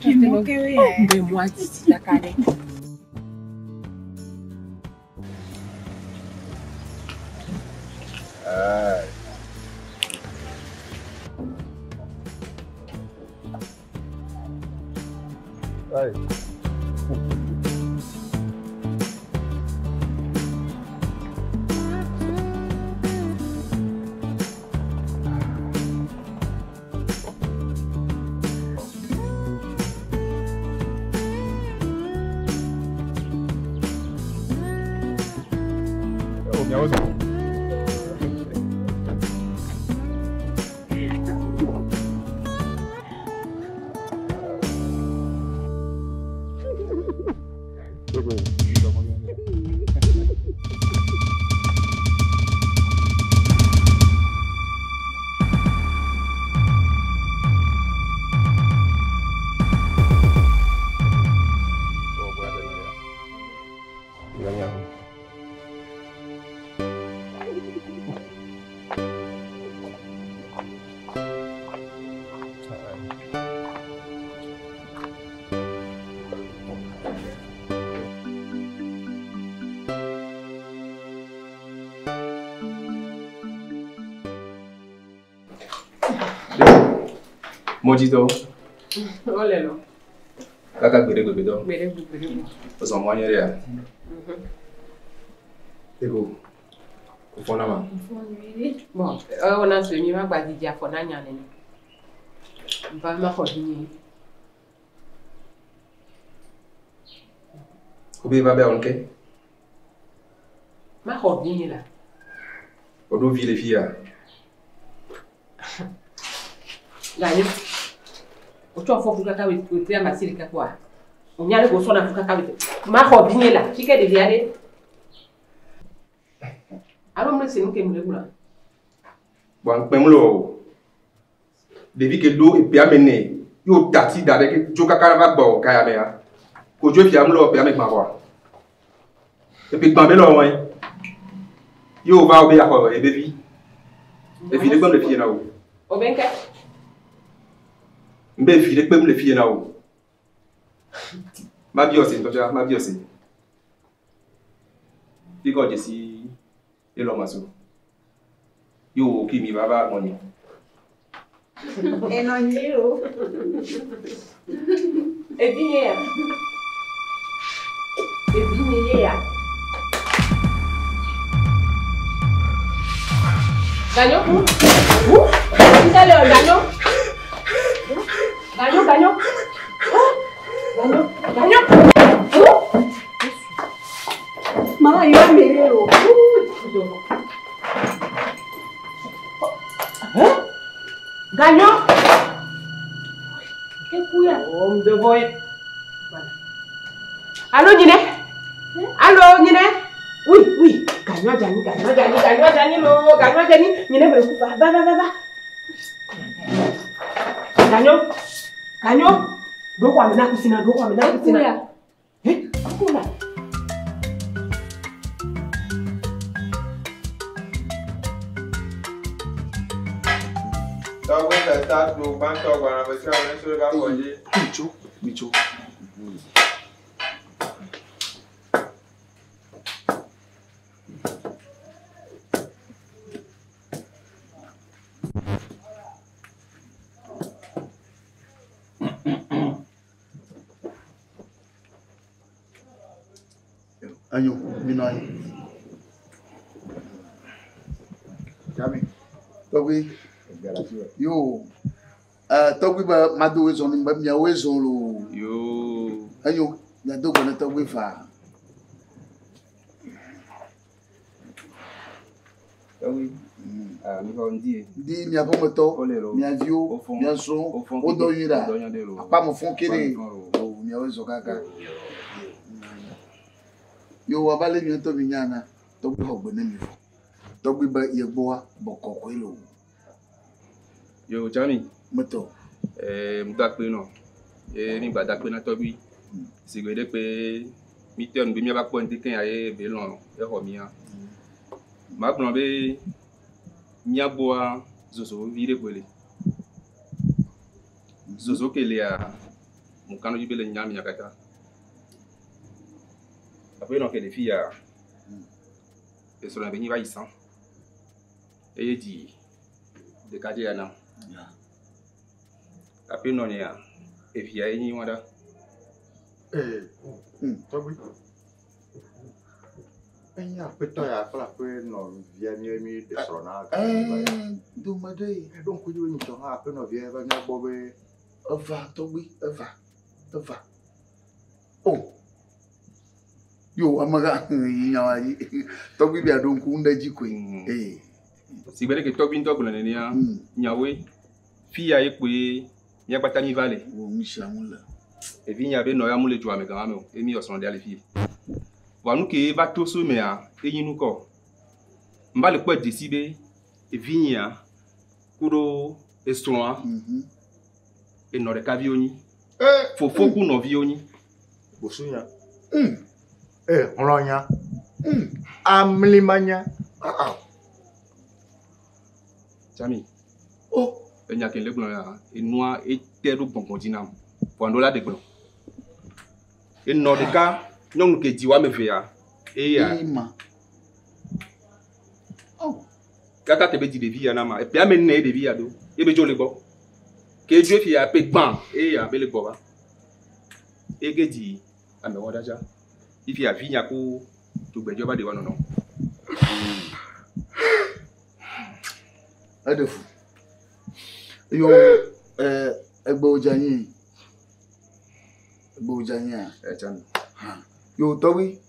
De moi dit la calée. Mojito. Olé lo. Kaka gbere. Gbere. Oso mo anyere ya. Ego. Ufona ma. Bon, on a se mi ma gba di afona nyane ni. Mba ma ko ni. Obi ba be onke. Ma ko ni la. Odo vi le fia. Ganyo. Ocho fo fuka ka we pre ma sirika kwa. Onyale go so na fuka ka we. Ma ko ni la. Chike de diade. Alors moi c'est nous qui me le Bon, pemlo. Depuis que l'eau est bien menée, yo tati d'arrêt que joka karava bo kaya mea. Ko jo fi amlo pe avec ma voix. Et puis bambe lo wan. Yo va obe akọ e baby. E fi le pem le fie na o. Obenka. Mbe fi le pem le fie na o. Ma biose ntoja, ma biose. Iko jesi Elo maso. Yo kimi baba money. Enonjiro. Ebinye ya. Ganyo? Isale o ganyo? Ganyo. Mama yo merero. Ganyo? Kekuya. Oh, de boy. Allô, Nine? Allô, Nine? Oui. Ganyo jani lo. Nine me kufa. Ba. Ganyo. Doko amena kusina. Akula. Tọ́gbé fẹ̀sítà tó gbáǹtọ̀ ọgbọ̀nà pẹ̀sí àwọn oníṣòro bá kọjí. Micho. Ayo, minoi. Jami. Togwi. Yo. Togwi ba madu wezo ni mbamya wezo lo. Yo. Ayo, ya dogo na togwi fa. Togwi. Mi fa ndi. Ndi mi abo moto. Mi avio, mi son, odo yira. Apa mo fon kere. O mi wezo kaka. Yo wabale mi to binyana togbi hogbene mi fo togbi ba yegboa bokoko ilo yo Jami moto mo da pe no ni gba da pe na togbi si gbe pe mi te on bi mi ba po nti kan aye be lon e ho mi an ma gbon be mi agboa zozo vire kwele zozo kele a mo kanu jibele nyami yakata après donc les filles elles sont venues va ici et dit de cadre là après non ya et puis il y a wanda Togbi. Enya peto ya fala pe no via mi de sona. Do madei. Donc ku yo ni to ha pe no via va nya bobe. Ova Togbi, ova. Oh. Yo amaga nyawaji Togbi bia don ku ndaji ko si bele ke Togbi ndo kuna nene ya nyawe fi ya ekwe nya gbata mi vale wo mi shamula e vi nya be no ya mule jwa me kan ame e mi oson de ale fi wa nu ke ba to so me a eyin nu ko mba le po desibe e vi nya kuro estron e no de kavioni fofo ku no vioni bosunya Ronya. Amlimanya. Jami. Oh. Enya ken le gbon ya. Enua eteru gbongbon dinam. Pondo la de gbon. Eno de ka nyong ke jiwa me fe ya. Ya. Oh. Kaka te be di de vi ya na ma. E pe ame ne de vi ya do. E be jo le gbo. Ke jo fi ya pe gban. Ya be le gbo ba. E ge di ame woda ja. If you have vinya ko to gbejo de wa no. Adefu. Yo egbo ojanyin. Jami. Yo Togbi.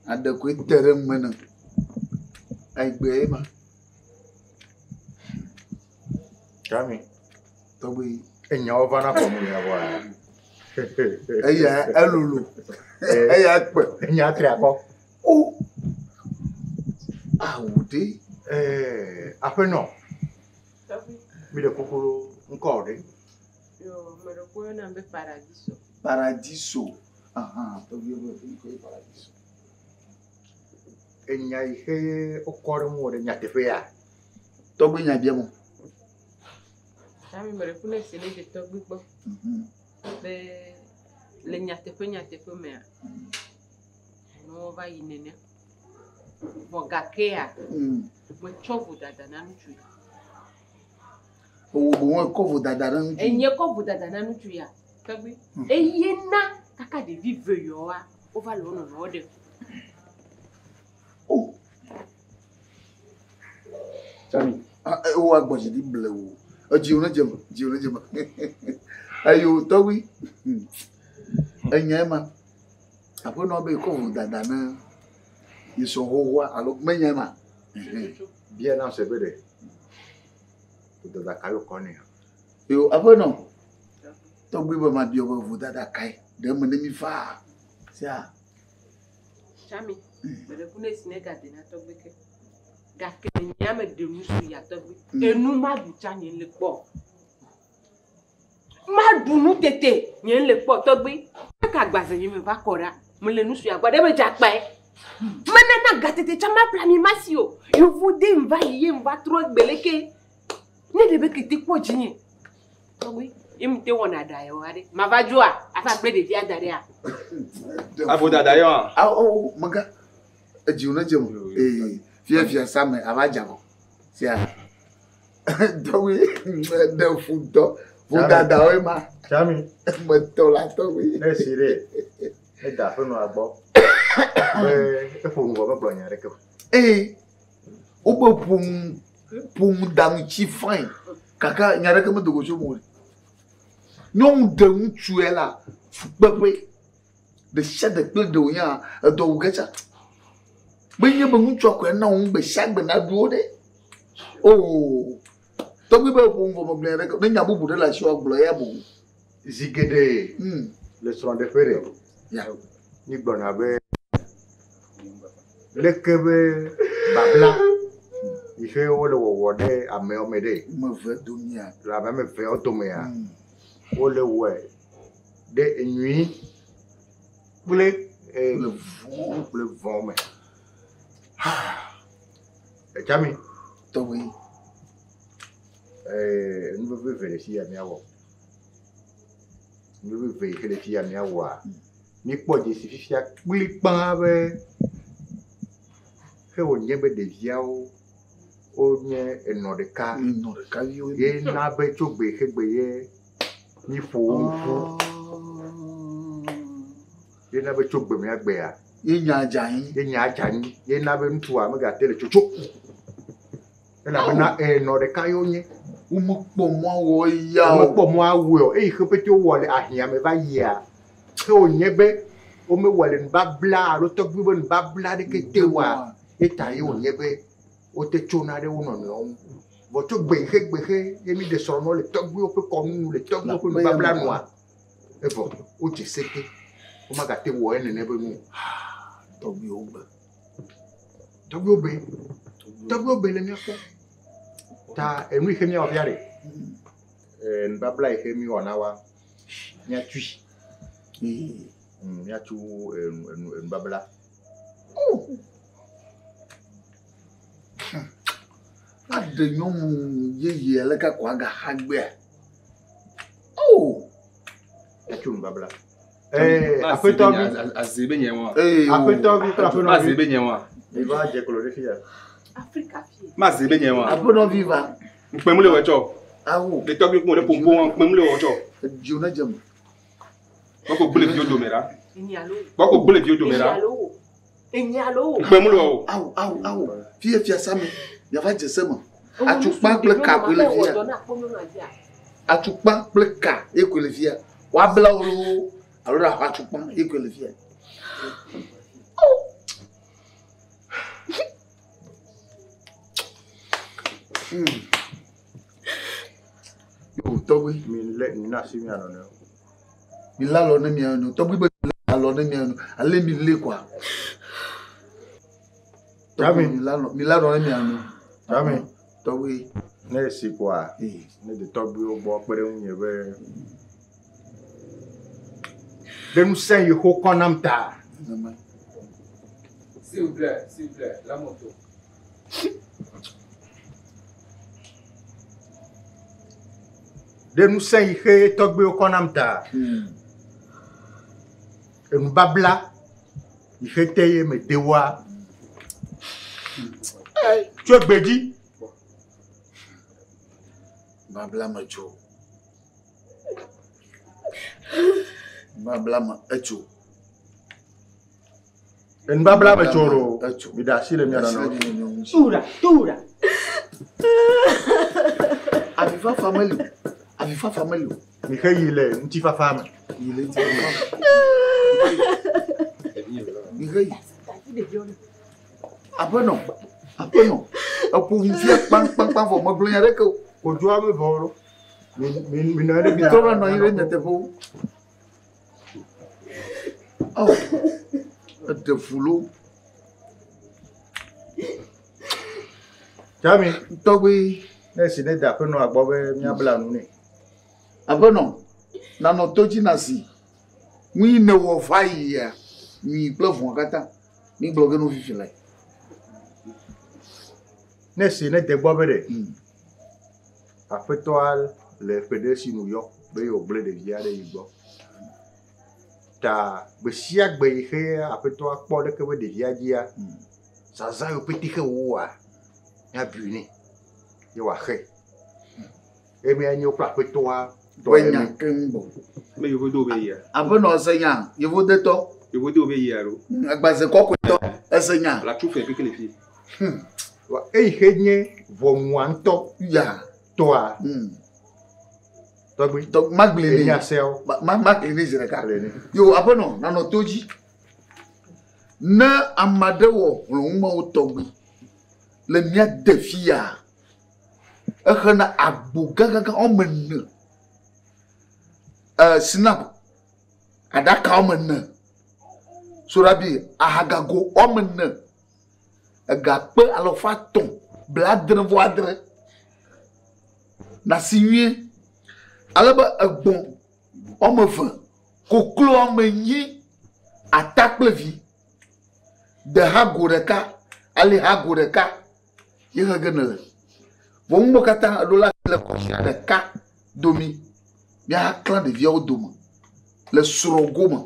Adekwe tere mmena. Aigbe ma. Jami. Togbi enya ovana ko mu ya wa. Eya elulu. Eya pe. Enya tri ako. Oh. Awude. Ape no. Mi de kokoro nko de. Yo, me lo puedo nambe paradiso. Paradiso. Togbi bo nko paradiso. Enya ihe okoro mu de nya tefe ya. Togbi nya bia mo. Jami me lo pune sele de Togbi po. Le nyatepe me no va inene bogakea mo chovu dada na nuchu o bo ko dada na nuchu enye ko dada na nuchu ya Togbi eyena kaka de vivre yo a over lo no de oh Jami o agboje di blewo oji ona jema ayo Togbi enyema apo no be ko dada na iso howa alo menyema bien na se bede to da kayo koni yo apo no Togbi ba ma bio ba dada kai de mo mi fa sia Jami le kune sinega de na Togbi ke gake nyame de musu ya Togbi enu ma du chanye le po ma dunu tete yen le po Togbi ka gbaze yin me ba kora mo le nusu ya gbade be ja pa e mena na gatete chama plami masio yo vous de mva ye mva tro gbeleke Ne de be kete ko jinye. Oui, il me te wona da yo ade. Ma va joa, afa bre de via dare a. Abo da da yo. Ah oh maga. Ejiuna jemu. Fia same abajago. Sia. Towi de fundo. Fuda da o ma. Chami. Mo to la towi. Ne sire. E da fe no agbo. E fo ngo ba blonya rek. O bo pum dam chi fine. Kaka nyare ke mo dogo so mo. Non de ntu ela. Pepe. De shed de ple do ya do gecha. Benye be ntu akwa na on be shagbe na duo de. Oh. To bi be pum fo mo ble rek. Ne nya bubu de la shi ogbo ya bu. Zigede. Le son de fere. Ya. Ni gbona be. Lekebe babla. Ife wole wo de ame omede. Me ve dunia. La ba me fe otomea. Wole we de enui. Bule le vent me. E chami. To we. Nous veut vérifier mi awo. Nous veut vérifier mi awo. Mi po je si fifia buli pan be. He o nyebe de viao. O nye eno de ka yo ye na be chogbe kegbe ye ni fo ye na be chogbe mi agbe ya ye nya ajan ye na be ntu a me ga tele chocho e na be na eno de ka yo nye o mo po mo wo ya o mo po mo awo e ke pete o wole ahia me ba ya ke o nyebe o me wole nbabla ro to gbe nbabla de ke tewa e ta ye o nyebe o te chona de uno no voto gbehe yemi de sono le togbi o pe komu le togbi o pe babla noa e vo o je seke o ma ga te wo ene ne be mu togbi obe le mi ko ta enu ihe mi obiare en babla ihe mi ona wa nya tui nya tu en babla Ade nyom ye eleka kwa ga hagbe. Oh. Achun babla. Afetobi azebe nyewa. Afetobi trafona azebe nyewa. Iba je kolorifia. Africa fi. Ma azebe nyewa. Apono viva. Mpemule wecho. Awu. Le tobi ko le pompo mpemule wecho. Jona jam. Bako bule bio domera. Eni alo. Bako bule bio domera. Eni alo. Mpemule wo. Awu. Fia same. Ya va je sema. Atukpa ple ka ko le via. Atukpa ple ka e ko le via. Wa bla oro. Alora atukpa e ko le via. Yo to we mi le na si mi ano no. Mi la lo na mi ano. To we la lo na mi ano. Ale mi le kwa. Jami mi la lo na mi ano. Jami to we ne si kwa ne de to bi o bo pere unye be de nous say ho konamta s'il vous plaît la moto de nous say he to bi o konamta en babla ifeteye me dewa tu gbedi babla macho babla ma echo en babla machoro mi da sile mi ana tura avifa family mi khayile nti fa fama ile ti mi khayi Apono. Apo via pang fo mo blonya rek o do ame voro. Mi no ere bi. Tora no ire nete fo. Oh. De fulo. Jami, togwe na si ne da no agbo be mi abla nu ni. Apono. Na no toji na si. Wi ne wo fa ya. Ni plafon kata. Ni blogue no fifi lai. Ne si ne de gbo bere. Aƒetɔa le ƒe ɖe si nu yɔ be yewògblẽ ɖevia ɖe yi gbɔ. Ta gbe sia gbe yi xe aƒetɔa kpɔ ɖeke be ɖevia dzia, zazã yiwo pete xe wòwoa, míabui nɛ ye wòaxe. Eme nye kple aƒetɔa Wenya kembo. Me yevo do be ya. Aƒenɔ senya, yevo detɔ. Yevo do be ya ro. Agbaze kɔkɔetɔ esenya. La tso fe keke le fi. Eyi xe nye ʋɔnua ŋutɔ ya tɔa. Tɔgbi. Magble ne. Enya sewo. Magble ne zi ɖeka. Yo aƒenɔ nanɔ to dzi. Ne ame aɖe wɔ hlɔ̃ŋumewo tɔgbi le mía de fia, exena agbo gãgãgã wɔme 4. Snap aɖaka wɔme 4. Sorabi ahagago wɔme 4. Egakpe 377. Nasi nyuie. Alebe egbɔ̃ wɔme 2. Koklo wɔme 8. Atakplevi. De hago ɖeka. Ali hago ɖeka. Ye he gene le. Wɔn mo katã eɖo la le kɔsia ɖeka domi. Mia klã ɖeviawo dome. Le srɔ̃go me.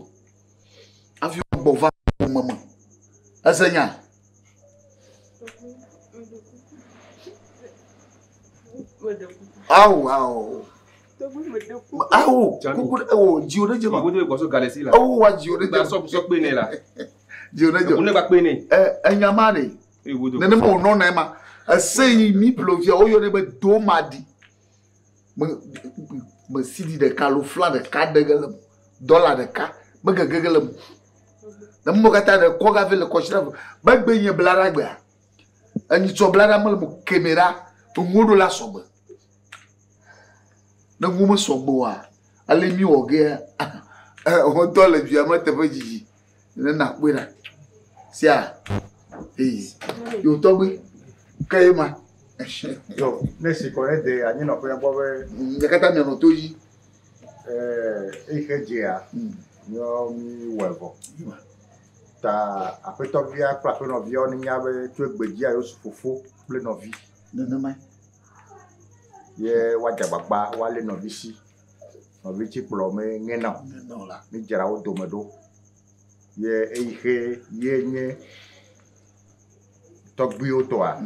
Afi gbɔ va me. Esenya. Awo. Kuku jiwo ɖe dze ma. Yevo do gbɔso galesi la. Awo wa jiwo ɖe dze. Ba so pe ne la. Jiwo ɖe dze. Une ba pe ne. Enyama ɖe. Nenema wònɔ na ema. Ese yi mi plovia woyɔnɛ be domadi. Me sidi ɖeka lo fla ɖeka ɖe ge le me. $1 ɖeka. Me gege ge le me. Ne mo katã ɖe kɔ gavi le kɔsira me. Begbe nye bla ɖa gbea. Enyitsɔ bla ɖa me le me kemera. Ŋuɖo la sɔgbe. Ne ŋu me sɔgbe oa, ale mi wɔ ge ŋutɔ le via me teƒe dzidzi. Ne na kpe ɖa. Sia. Yo tɔgbe. Ke ma. Yo, ne si kɔ ne de anyinɔƒe gbɔ be. Ne katã mianɔ to dzi. Eyi xe dzea, nyɔ mi wɔ vɔ. Ta aƒetɔvia kple aƒenɔviawo ne nya be tso gbedzia yewo su fofo kple nɔvi. Nenema. Ye woadze agbagba woalé nɔvi si. Nɔvi tsi kplɔ me ŋena o. Mi dzra wo dome ɖo. Ye eyi xe ye nye tɔgbuiwo tɔa.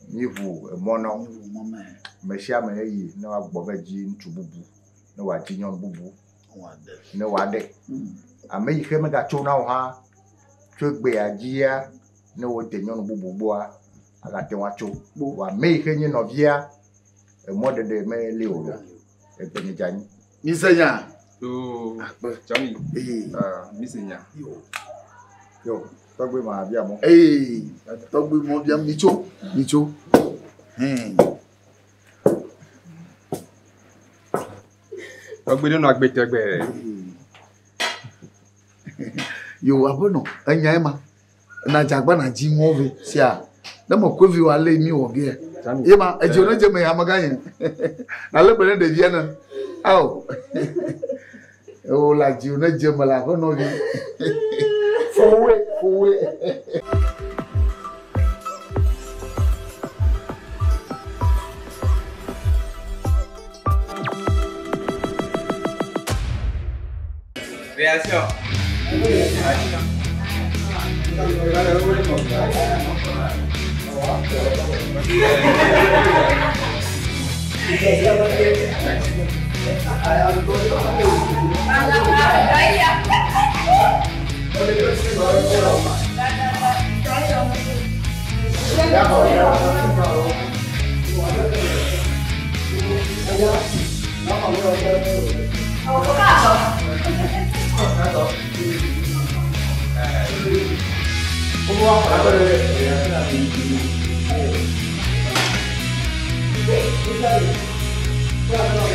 Mi ʋu emɔ na wo. Me sia me eyi ne woagbɔ ve dzi ŋutsu bubu. Ne wòadzi nyɔnu bubu. Ne wòaɖe. Ame yi xe megatso na wo hã. Tso gbea dzia ne wode nyɔnu bubu gbɔa. Agate woatso. Ame yi xe nye nɔvia. Emɔɖeɖe meli o lo. Egbenye dzanyi. Misenya. Yo. Chami. Misenya. Yo. Tɔgbe ma bia mo. Tɔgbe mo bia mitso. Tɔgbe ne nɔ agbe tegbe. Yo aƒenɔ enya ema. Na dzagba na dzi ŋɔve sia. Ne me kovi wa le mi wɔ ge. Yema edzo ne dze me amega nye. Na le bene ɖevia ne. Awo. O la dziwo ne dze me la aƒenɔ vi. Fowe. Réaction. Thank you.